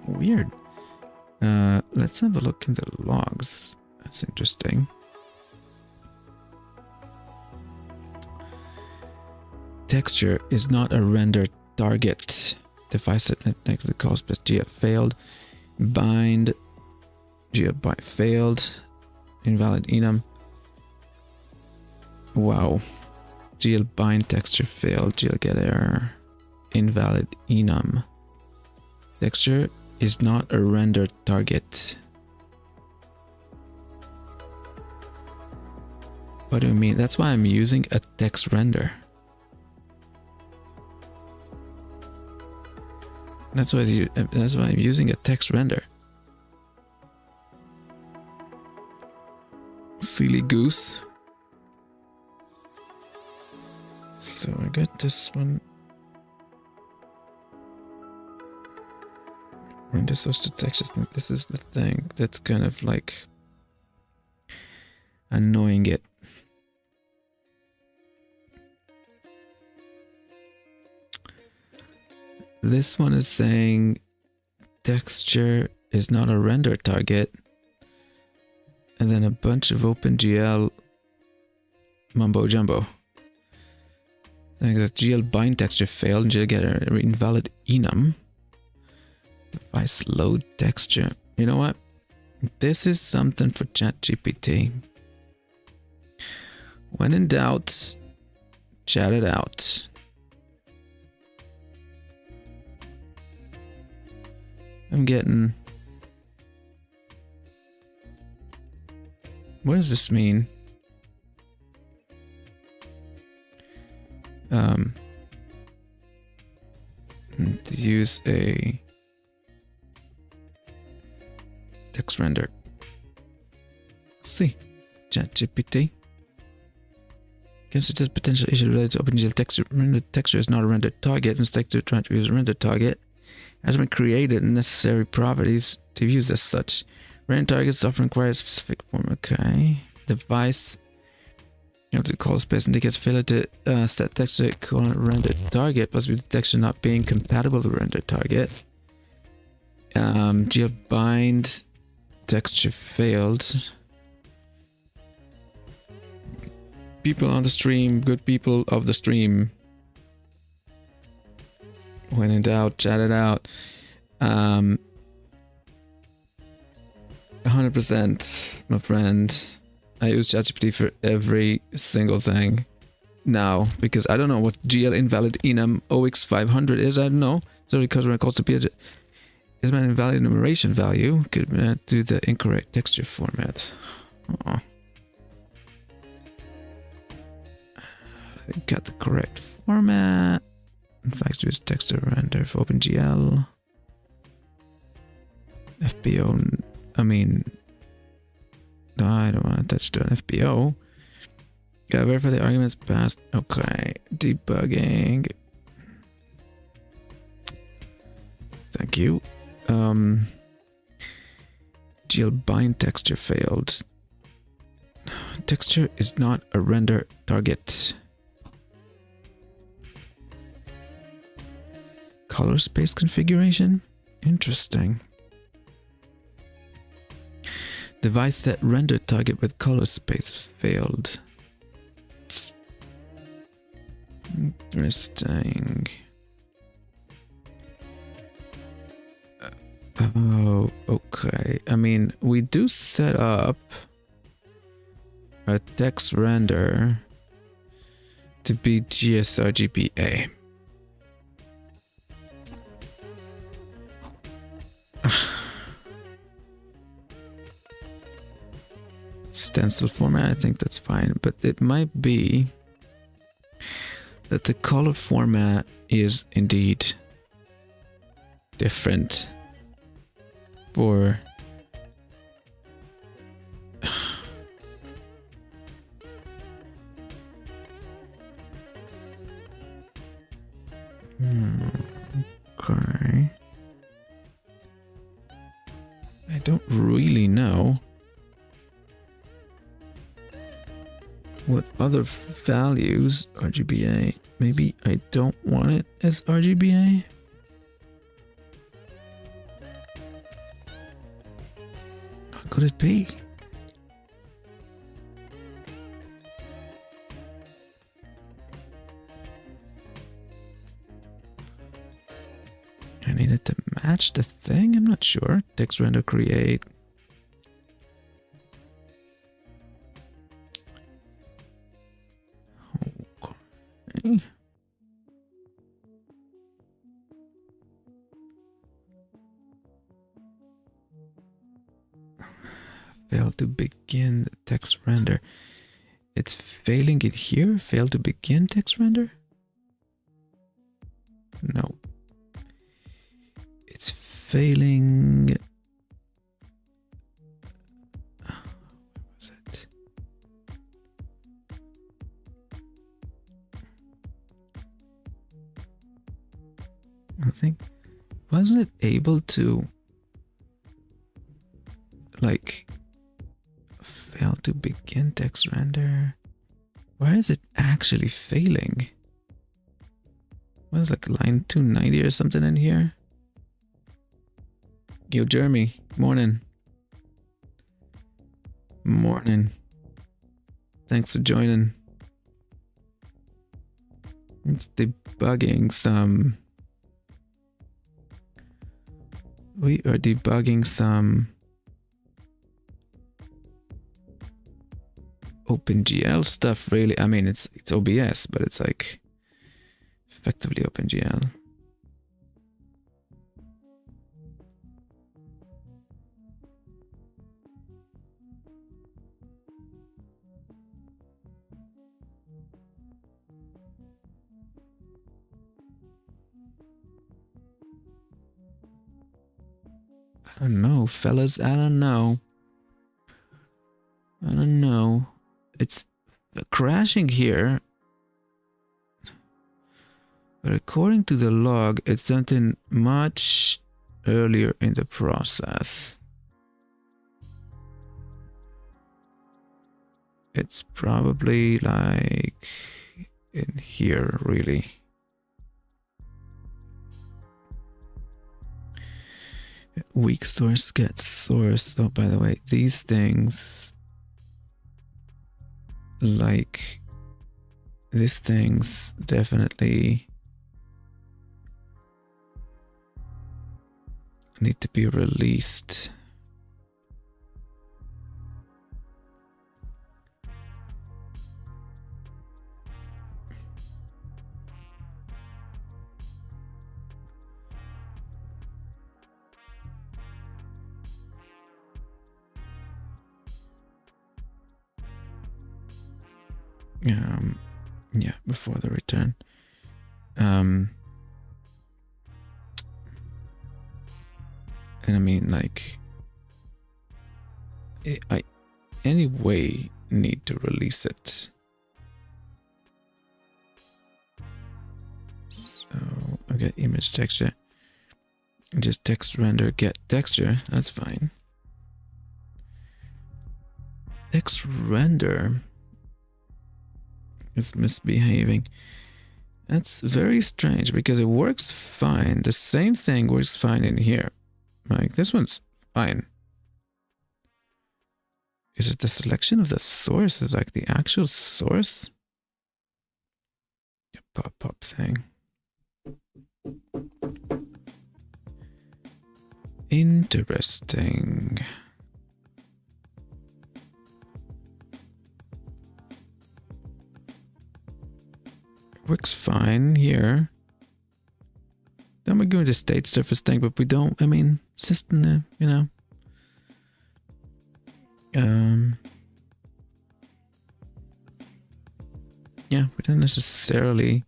Weird. Let's have a look in the logs. That's interesting. Texture is not a render target. Device that technically calls plus GF failed. Bind. GF bind failed. Invalid enum. Wow. GL bind texture failed. GL get error. invalid enum. Texture is not a render target. What do you mean? That's why I'm using a text render. That's why I'm using a text render. Silly goose. So I got this one. Render source to text. I think this is the thing that's kind of like annoying it. This one is saying texture is not a render target. And then a bunch of OpenGL mumbo jumbo. I think that GL bind texture failed and GL get an invalid enum. Device load texture. You know what? This is something for ChatGPT. When in doubt, chat it out. I'm getting... What does this mean? To use a text render. Let's see. ChatGPT. Can suggest potential issue related to OpenGL texture. Render texture is not a rendered target. Instead, to try to use a rendered target has been created and necessary properties to use as such. Render targets often require a specific form. Okay. Device. You have to call space indicates failure to set texture colon rendered target, possibly the texture not being compatible with the rendered target. GeoBind texture failed. People on the stream, good people of the stream. When in doubt, chat it out. 100%, my friend. I use ChatGPT for every single thing now because I don't know what GL invalid enum OX500 is. I don't know. So because when it calls to be is my invalid enumeration value could do the incorrect texture format. Oh. I got the correct format. In fact, use texture render for OpenGL. FBO. I mean. No, I don't want to touch to an FBO. Gotta verify the arguments passed. Okay. Debugging. Thank you. GL bind texture failed. Texture is not a render target. Color space configuration? Interesting. Device set render target with color space failed. Interesting. Oh, okay. I mean, we do set up a text render to be GSRGBA. Stencil format, I think that's fine, but it might be that the color format is indeed different for okay. I don't really know what other values RGBA. Maybe I don't want it as RGBA. What could it be? I need it to match the thing? I'm not sure. Text render create. Okay. Failed to begin the text render. It's failing it here? Failed to begin text render? No. It's failing. Where was it? I think. Wasn't it able to. Like. Fail to begin text render? Where is it actually failing? Was like line 290 or something in here? Yo, Jeremy, morning. Morning. Thanks for joining. It's debugging some. We are debugging some OpenGL stuff, really. I mean, it's OBS, but it's like effectively OpenGL. I don't know, fellas. I don't know. It's crashing here. But according to the log, it's something much earlier in the process. It's probably like in here, really. Weak source, get source. Oh, by the way, these things, like these things, definitely need to be released. Yeah, before the return. And I mean, like, I anyway need to release it. So okay, image texture. Just text render get texture. That's fine. Text render is misbehaving. That's very strange because it works fine. The same thing works fine in here. Like this one's fine. Is it the selection of the source? Is like the actual source? The pop-up thing. Interesting. Works fine here. Then we're going to state surface thing, but we don't, I mean, it's just, you know. Yeah, we don't necessarily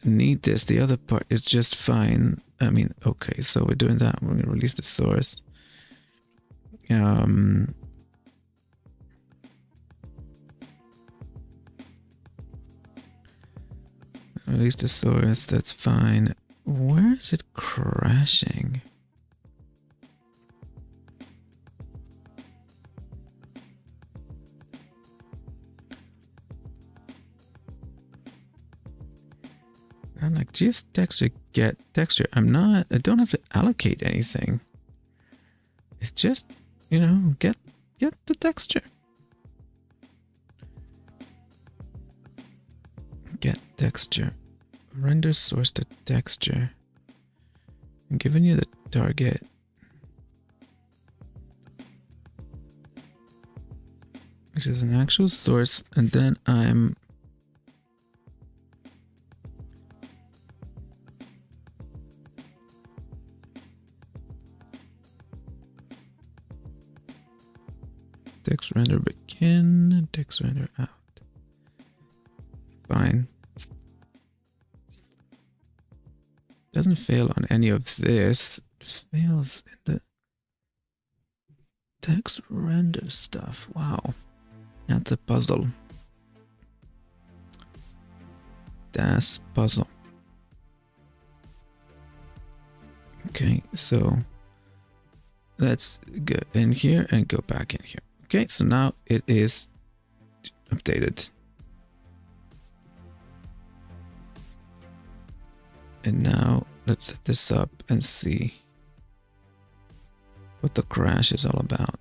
need this. The other part is just fine. I mean, okay, so we're doing that. We're going to release the source. Release the source, that's fine. Where is it crashing? I'm like, just texture, get texture. I don't have to allocate anything. It's just, you know, get the texture. Get texture. Render source to texture. I'm giving you the target. Which is an actual source, and then I'm Text render begin, text render out. Fine. Doesn't fail on any of this. It fails in the text render stuff. Wow. That's a puzzle. Das puzzle. Okay, so let's go in here and go back in here. Okay, so now it is updated. And now let's set this up and see what the crash is all about.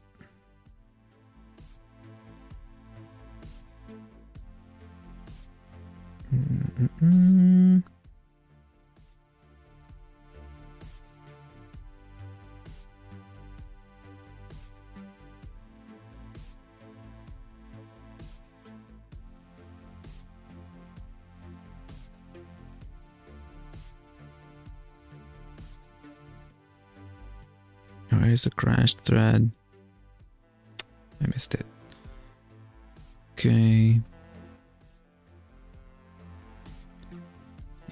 Where is the crashed thread? I missed it. Okay.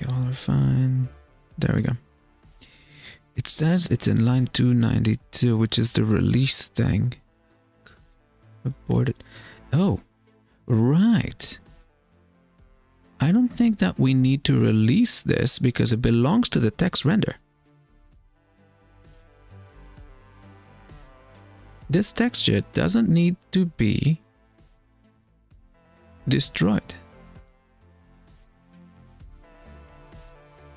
Y'all are fine. There we go. It says it's in line 292, which is the release thing. Aborted. Oh, right. I don't think that we need to release this because it belongs to the text render. This texture doesn't need to be destroyed.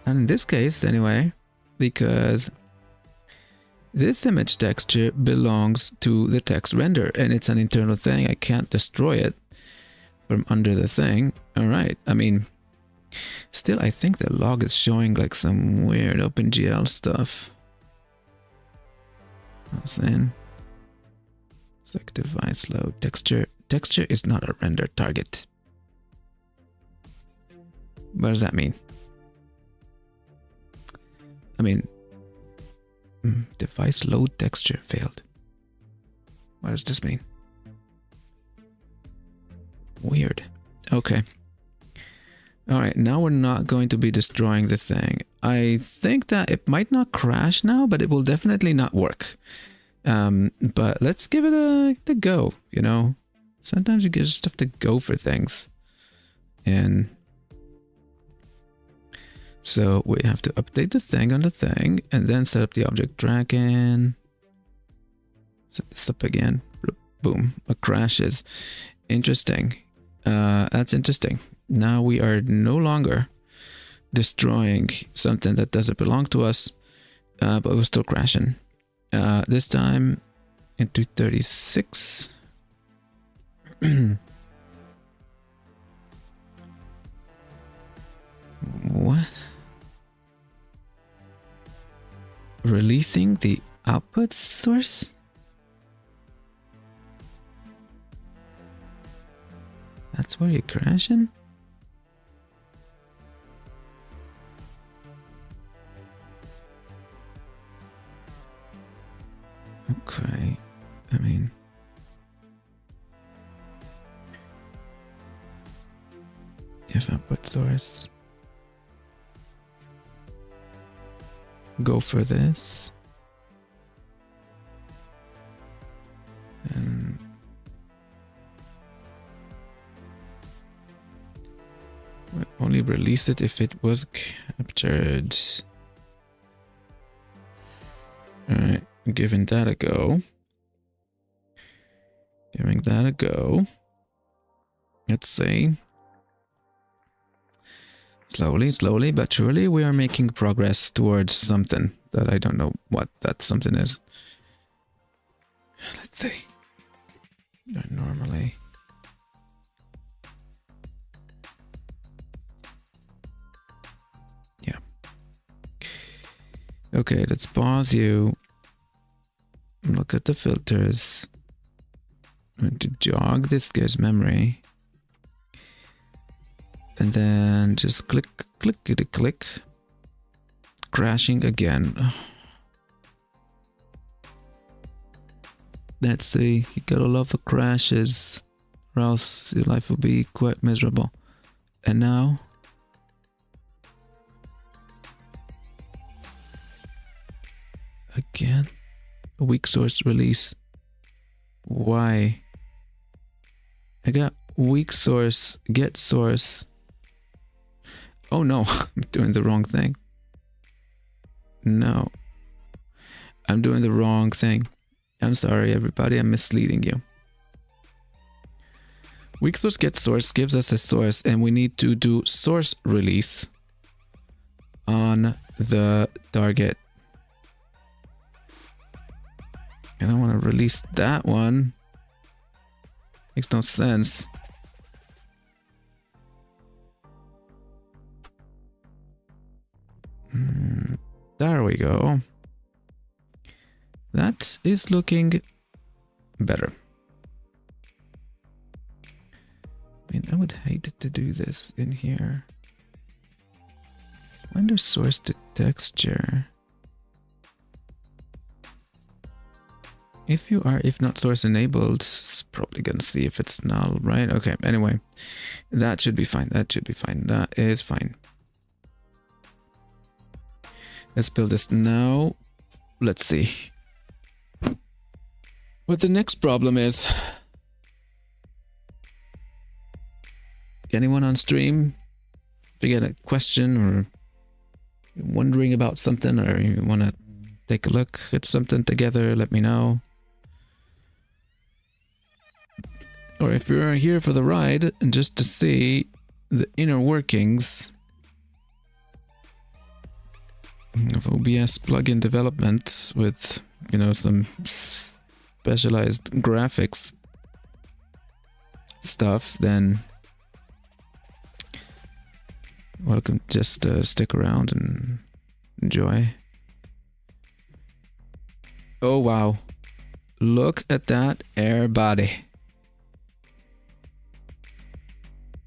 And in this case, anyway, because this image texture belongs to the text render and it's an internal thing. I can't destroy it from under the thing. All right. I mean, still, I think the log is showing like some weird OpenGL stuff. I'm saying. It's like device load texture. Texture is not a render target. What does that mean? I mean, device load texture failed. What does this mean? Weird. Okay. All right, now we're not going to be destroying the thing. I think that it might not crash now, but it will definitely not work. But let's give it a go, you know. Sometimes you just have to go for things. And so we have to update the thing on the thing and then set up the object dragon. Set this up again. Boom. It crashes. Interesting. That's interesting. Now we are no longer destroying something that doesn't belong to us, but we're still crashing. This time into 36. What? Releasing the output source? That's where you're crashing? Okay, I mean, if output source, go for this, and we only release it if it was captured. All right. Giving that a go. Giving that a go. Let's see. Slowly, but surely we are making progress towards something that I don't know what that something is. Let's see. Normally. Yeah. Okay, let's pause you. Look at the filters. I'm going to jog this guy's memory. And then just click. Crashing again. Let's see. You gotta love the crashes, or else your life will be quite miserable. And now, again, a weak source release. Why? I got weak source, get source. Oh no, I'm doing the wrong thing. No, I'm doing the wrong thing. I'm sorry, everybody, I'm misleading you. Weak source, get source gives us a source, and we need to do source release on the target. And I want to release that one. Makes no sense. There we go. That is looking better. I mean, I would hate to do this in here. Render source to texture. If you are, if not source enabled, it's probably gonna see if it's null, right? Okay, anyway, that should be fine. That should be fine. That is fine. Let's build this now. Let's see what the next problem is. Anyone on stream? If you get a question or wondering about something, or you want to take a look at something together, let me know. Or if you're here for the ride and just to see the inner workings of OBS plugin development with, you know, some specialized graphics stuff, then welcome. Just stick around and enjoy. Oh wow, look at that air body.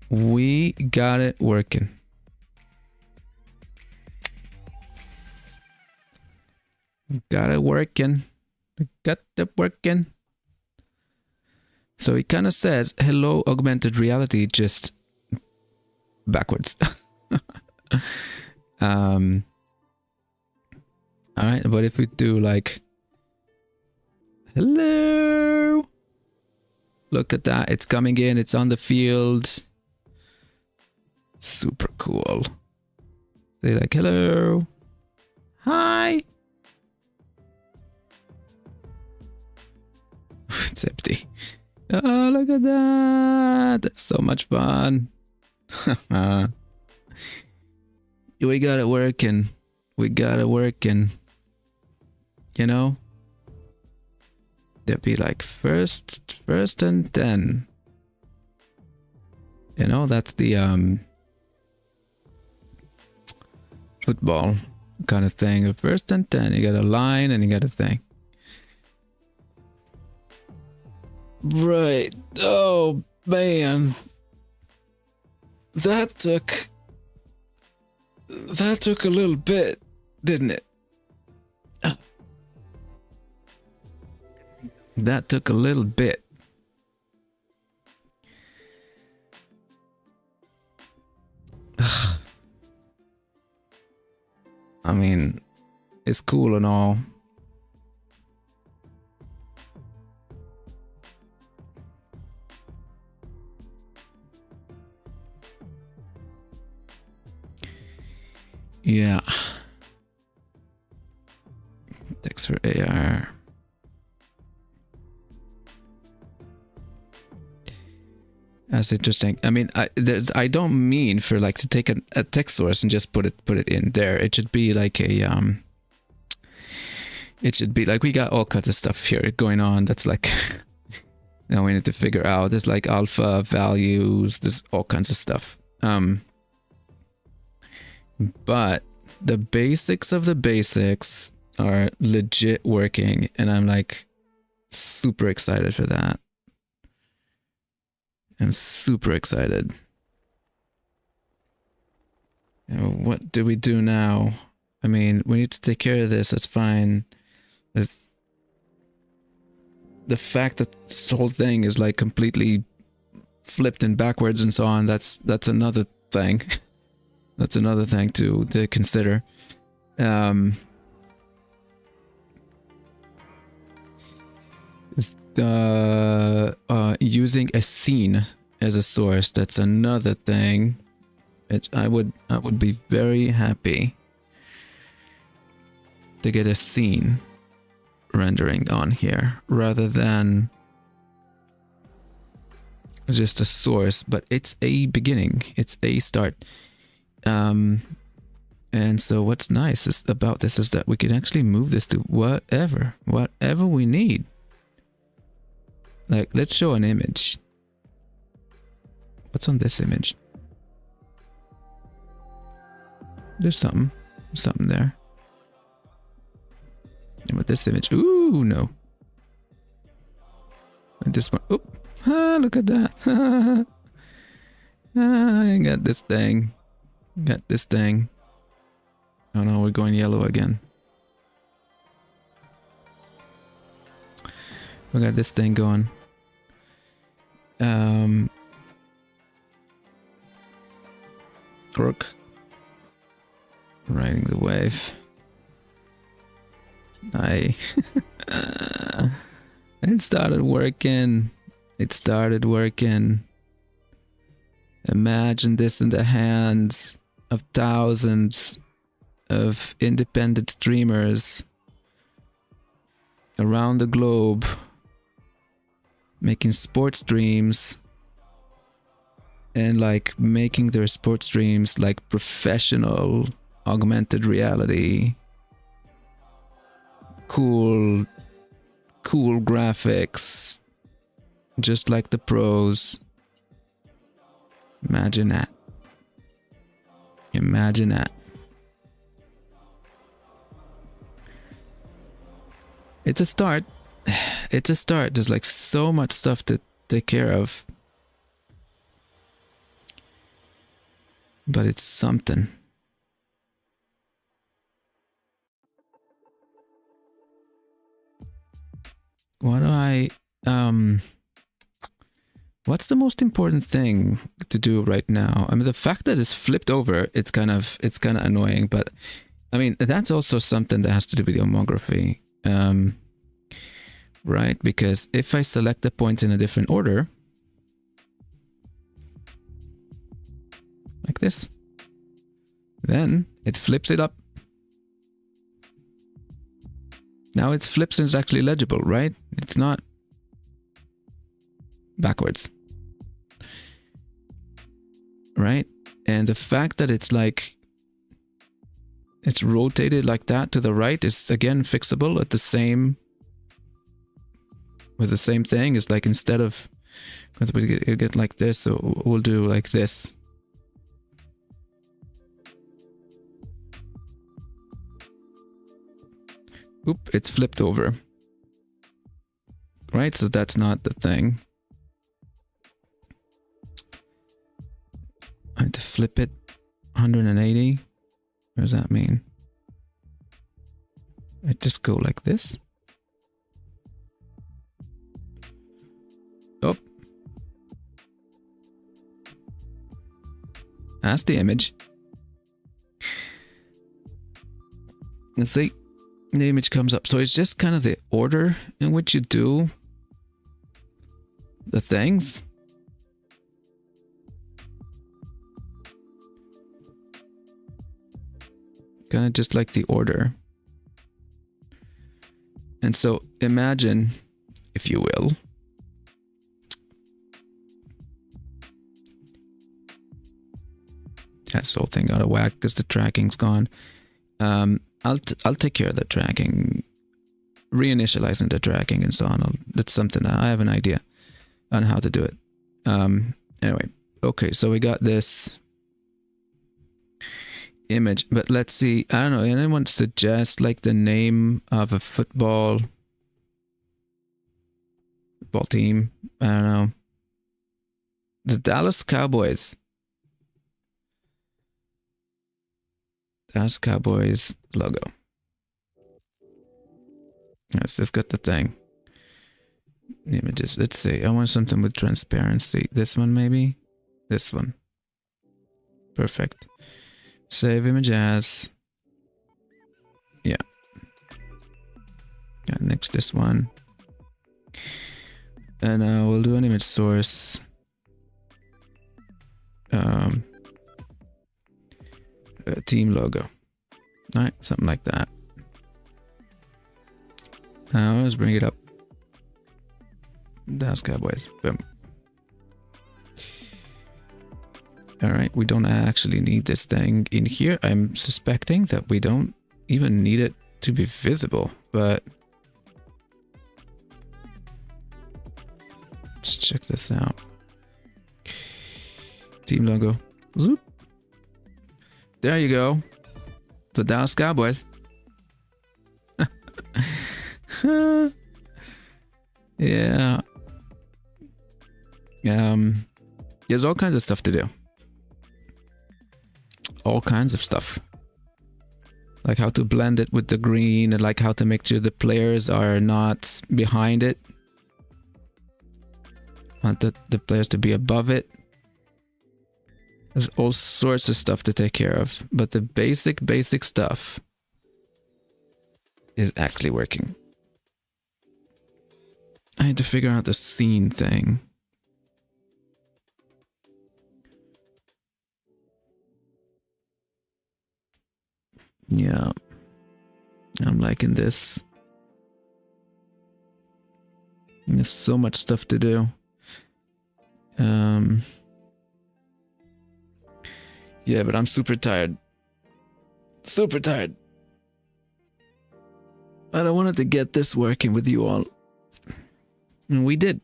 We got it working. Got it working. Got it working. So it kind of says, hello, augmented reality, just backwards. All right, but if we do like, hello, look at that. It's coming in. It's on the field. Super cool. Say like, hello. Hi. It's empty. Oh, look at that. That's so much fun. We got it working. We got it working. You know? There'd be like first and 10. You know, that's the football kind of thing. First and 10. You got a line and you got a thing. Right. Oh man. That took a little bit, didn't it? That took a little bit. I mean, it's cool and all. Yeah. Text for AR. That's interesting. I mean, I don't mean for like to take a text source and just put it in there. It should be like a it should be like, we got all kinds of stuff here going on that's like now we need to figure out. There's like alpha values, there's all kinds of stuff. But the basics of the basics are legit working, and I'm like super excited for that. I'm super excited. You know, what do we do now? I mean, we need to take care of this. That's fine. the fact that this whole thing is like completely flipped and backwards and so on, that's another thing. That's another thing to consider. Using a scene as a source, that's another thing. I would be very happy to get a scene rendering on here rather than just a source, but it's a beginning, it's a start. And so what's nice about this is that we can actually move this to whatever we need. Like, let's show an image. What's on this image? There's something there. And with this image, ooh, no. And this one, oop, look at that. I got this thing. Got this thing. Oh no, we're going yellow again. We got this thing going. Rook. Riding the wave. It started working. It started working. Imagine this in the hands of thousands of independent streamers around the globe making sports streams and like making their sports streams like professional augmented reality, cool graphics, just like the pros. Imagine that. Imagine that. It's a start. It's a start. There's like so much stuff to take care of. But it's something. What's the most important thing to do right now? I mean, the fact that it's flipped over, it's kind of annoying, but I mean, that's also something that has to do with the homography. Right? Because if I select the points in a different order, like this, then it flips it up. Now it flips and it's actually legible, right? It's not backwards. Right? And the fact that it's like it's rotated like that to the right is again fixable at the same with the same thing. It's like instead of we get like this, so we'll do like this. Oop, it's flipped over. Right, so that's not the thing. I have to flip it 180. What does that mean? I just go like this. Oh. That's the image. Let's see. The image comes up. So it's just kind of the order in which you do the things. Kind of just like the order. And so imagine, if you will, this whole thing out of whack because the tracking's gone. I'll take care of the tracking, reinitializing the tracking and so on. That's something that I have an idea on how to do it. Anyway, okay, so we got this image, but let's see. I don't know. Anyone suggest like the name of a football team? I don't know. The Dallas Cowboys. Dallas Cowboys logo. Let's just get the thing. Images. Let's see. I want something with transparency. This one maybe? This one. Perfect. Save image as. Yeah. Next this one. And we'll do an image source. Team logo. Alright, something like that. Now let's bring it up. Dallas Cowboys. Boom. Alright, we don't actually need this thing in here. I'm suspecting that we don't even need it to be visible, but let's check this out. Team logo. Zoop. There you go. The Dallas Cowboys. Yeah. There's all kinds of stuff to do. All kinds of stuff. Like how to blend it with the green, and like how to make sure the players are not behind it. Want the players to be above it. There's all sorts of stuff to take care of. But the basic stuff is actually working. I had to figure out the scene thing. Yeah. I'm liking this. There's so much stuff to do. Yeah, but I'm super tired. Super tired. But I wanted to get this working with you all. And we did.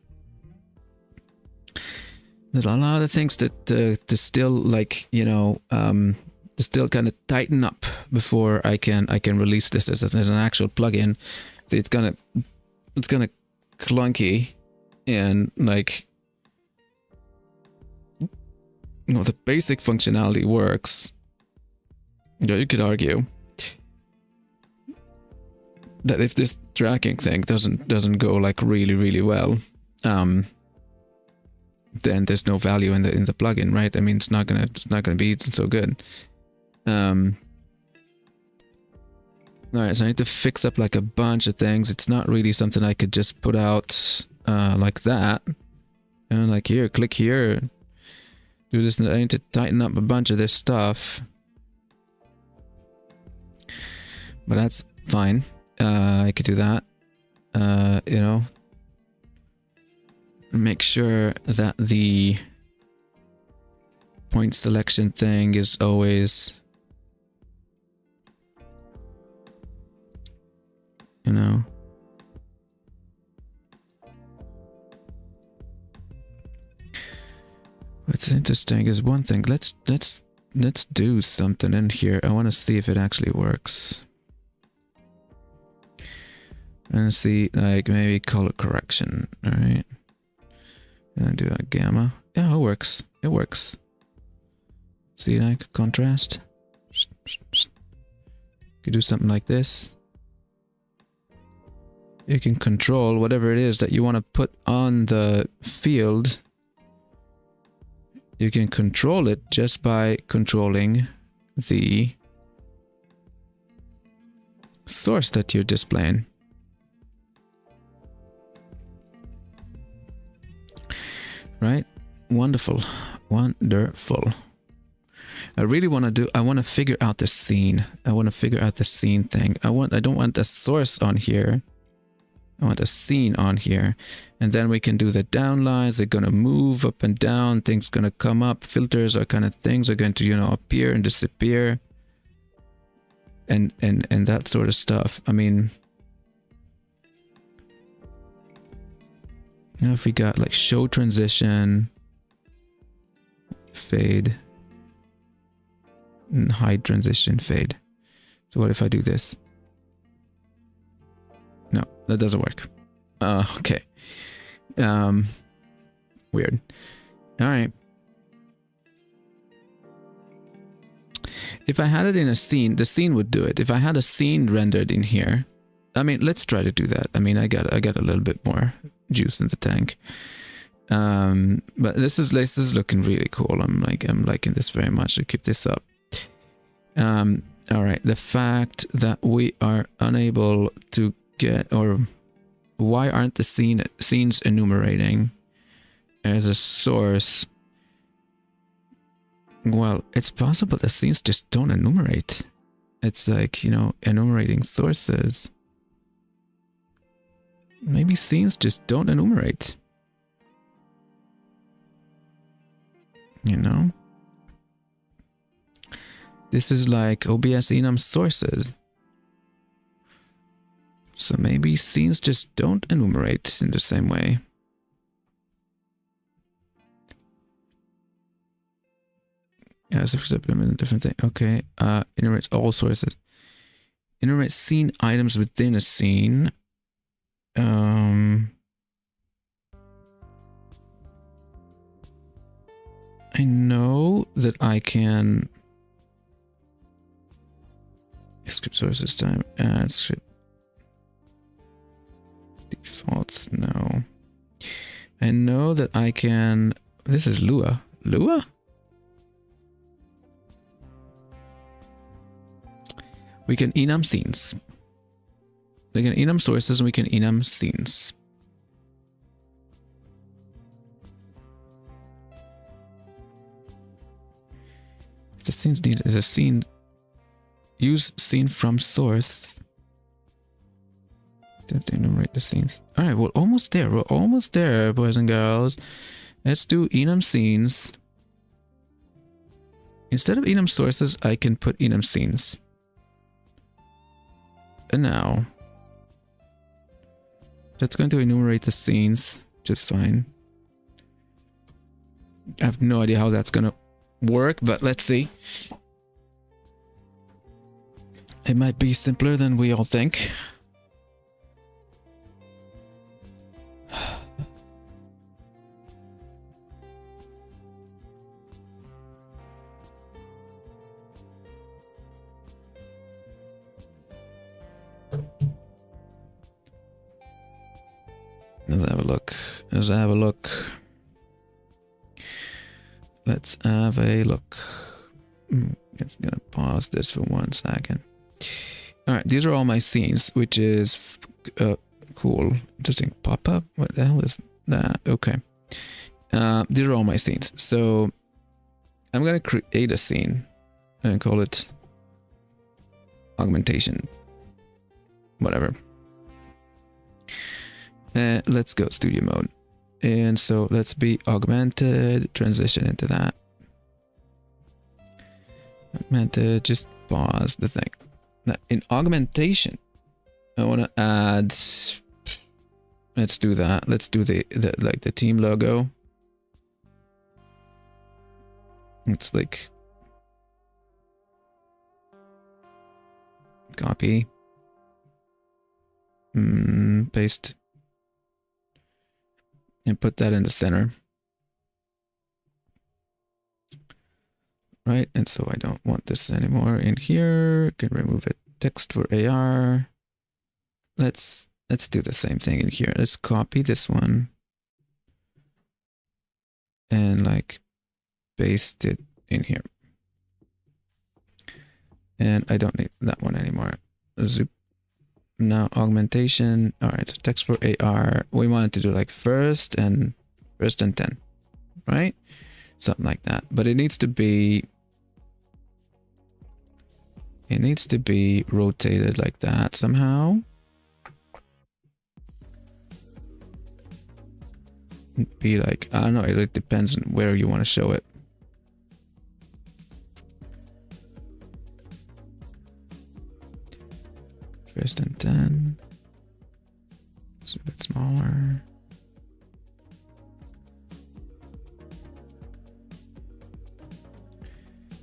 There's a lot of things to still, like, you know, to still kind of tighten up before I can release this as an actual plugin. It's gonna clunky, and like, you know, the basic functionality works. Yeah, you could argue that if this tracking thing doesn't go like really well, then there's no value in the plugin, right? I mean, it's not gonna be so good. All right, so I need to fix up like a bunch of things. It's not really something I could just put out like that. And like here, click here, do this. I need to tighten up a bunch of this stuff, but that's fine. I could do that. You know, make sure that the point selection thing is always, you know, what's interesting is one thing. Let's do something in here. I want to see if it actually works. And see, like, maybe color correction. All right, and do a gamma. Yeah, it works. It works. See, like contrast. You could do something like this. You can control whatever it is that you want to put on the field. You can control it just by controlling the source that you're displaying. Right? Wonderful. Wonderful. I really want to figure out the scene. I want to figure out the scene thing. I don't want a source on here. I want a scene on here. And then we can do the downlines. They're going to move up and down. Things going to come up. Filters are kind of things are going to, you know, appear and disappear. And that sort of stuff. I mean, you know, if we got like show transition, fade, and hide transition, fade. So what if I do this? No, that doesn't work. Okay. Weird. All right. If I had it in a scene, the scene would do it. If I had a scene rendered in here, I mean, let's try to do that. I mean, I got a little bit more juice in the tank. But this is looking really cool. I'm liking this very much. I keep this up. All right, the fact that we are unable to get, or why aren't the scenes enumerating as a source? Well, it's possible the scenes just don't enumerate. It's like, you know, enumerating sources. Maybe scenes just don't enumerate. You know? This is like OBS enum sources. So maybe scenes just don't enumerate in the same way. Yeah, so for example, a different thing. Okay, enumerates all sources. Enumerate scene items within a scene. I know that I can script sources time, add script defaults. No, I know that I can. This is Lua. Lua? We can enum scenes. We can enum sources and we can enum scenes. If the scenes need is a scene, use scene from source. Don't enumerate the scenes. All right, we're almost there. We're almost there, boys and girls. Let's do enum scenes. Instead of enum sources, I can put enum scenes. And now, that's going to enumerate the scenes just fine. I have no idea how that's going to work, but let's see. It might be simpler than we all think. Let's have a look. Let's have a look. Let's have a look. I'm gonna pause this for 1 second. All right, these are all my scenes, which is cool. Interesting. Pop up. What the hell is that? Okay. These are all my scenes. So I'm gonna create a scene and call it augmentation. Whatever. Let's go studio mode. And so let's be augmented, transition into that. Augmented, just pause the thing. Now, in augmentation, I want to add, let's do that. Let's do the team logo. It's like, copy, paste. And put that in the center. Right, and so I don't want this anymore in here. Can remove it. Text for AR. Let's do the same thing in here. Let's copy this one. And like paste it in here. And I don't need that one anymore. Zoop. Now augmentation. All right, so text for AR. We wanted to do like first and 10, right? Something like that. But it needs to be rotated like that somehow. Be like, I don't know, it depends on where you want to show it. First and 10. It's a bit smaller.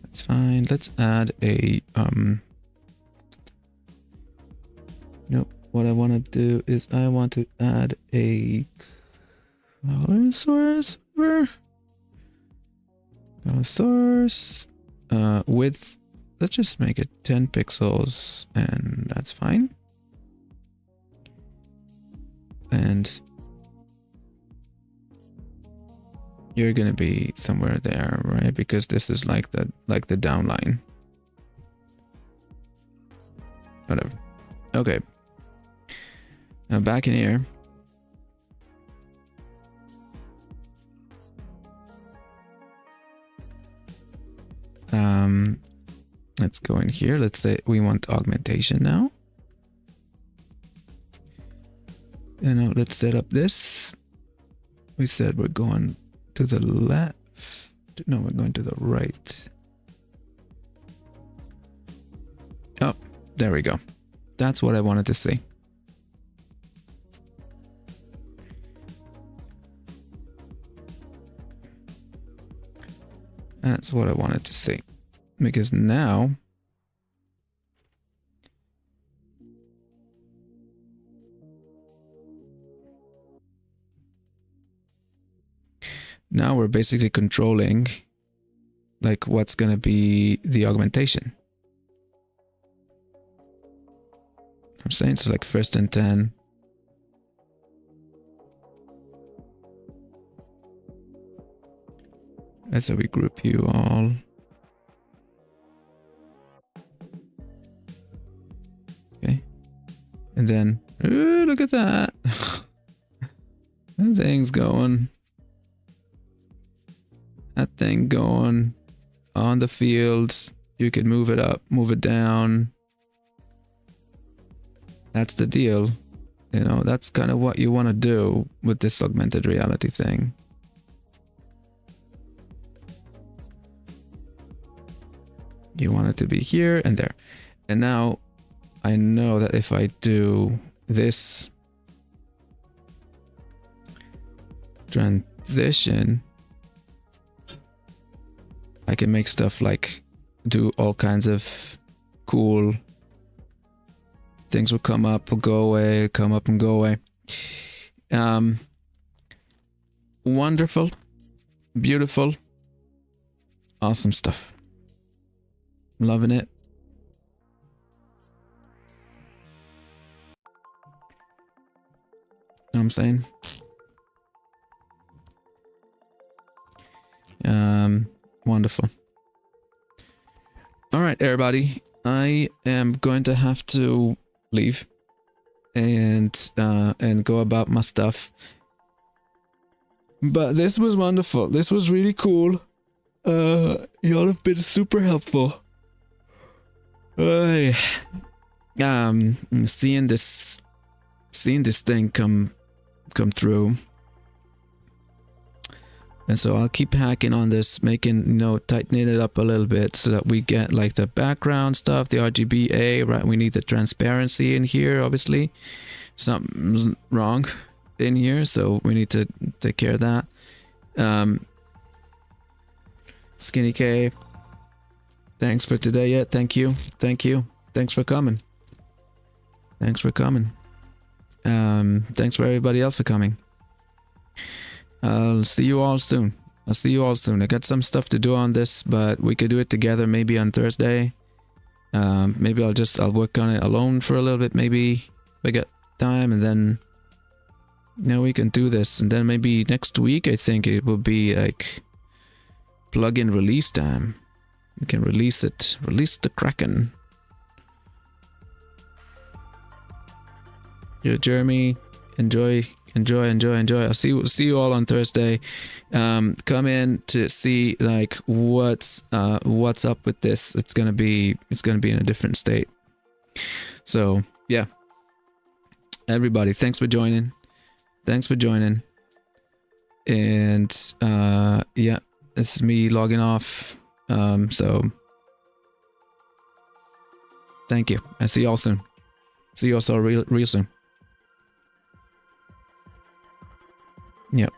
That's fine. Let's add a nope. What I want to do is I want to add a color source. Color source width. Let's just make it 10 pixels and that's fine. And You're gonna be somewhere there, right? Because this is like the downline. Whatever. Okay. Now back in here. Let's go in here. Let's say we want augmentation now. And now let's set up this. We said we're going to the left. No, we're going to the right. Oh, there we go. That's what I wanted to see. That's what I wanted to see. Because now we're basically controlling like what's gonna be the augmentation. I'm saying so, like first and 10. That's how we group you all. Okay. And then, ooh, look at that. That thing's going. That thing going on the fields. You can move it up, move it down. That's the deal. You know, that's kind of what you want to do with this augmented reality thing. You want it to be here and there. And now I know that if I do this transition, I can make stuff like do all kinds of cool things. Will come up, will go away, come up and go away. Wonderful, beautiful, awesome stuff. Loving it. Know what I'm saying? Wonderful. All right, everybody. I am going to have to leave and go about my stuff. But this was wonderful. This was really cool. Y'all have been super helpful. Seeing this thing come through. And so I'll keep hacking on this, making, tightening it up a little bit so that we get like the background stuff, the RGBA, right? We need the transparency in here, obviously. Something's wrong in here, so we need to take care of that. Skinny K, thanks for today. Yeah, thank you. Thanks for coming. Thanks for everybody else for coming. I'll see you all soon. I got some stuff to do on this, but we could do it together maybe on Thursday. Maybe I'll work on it alone for a little bit, maybe if I get time, and then we can do this. And then maybe next week I think it will be like plug-in release time. We can release the Kraken. Yeah, Jeremy, enjoy. I'll see you all on Thursday. Come in to see like what's up with this. It's gonna be in a different state. So yeah, everybody, thanks for joining. And yeah, this is me logging off. So thank you. I see y'all soon. See you all real soon. Yep.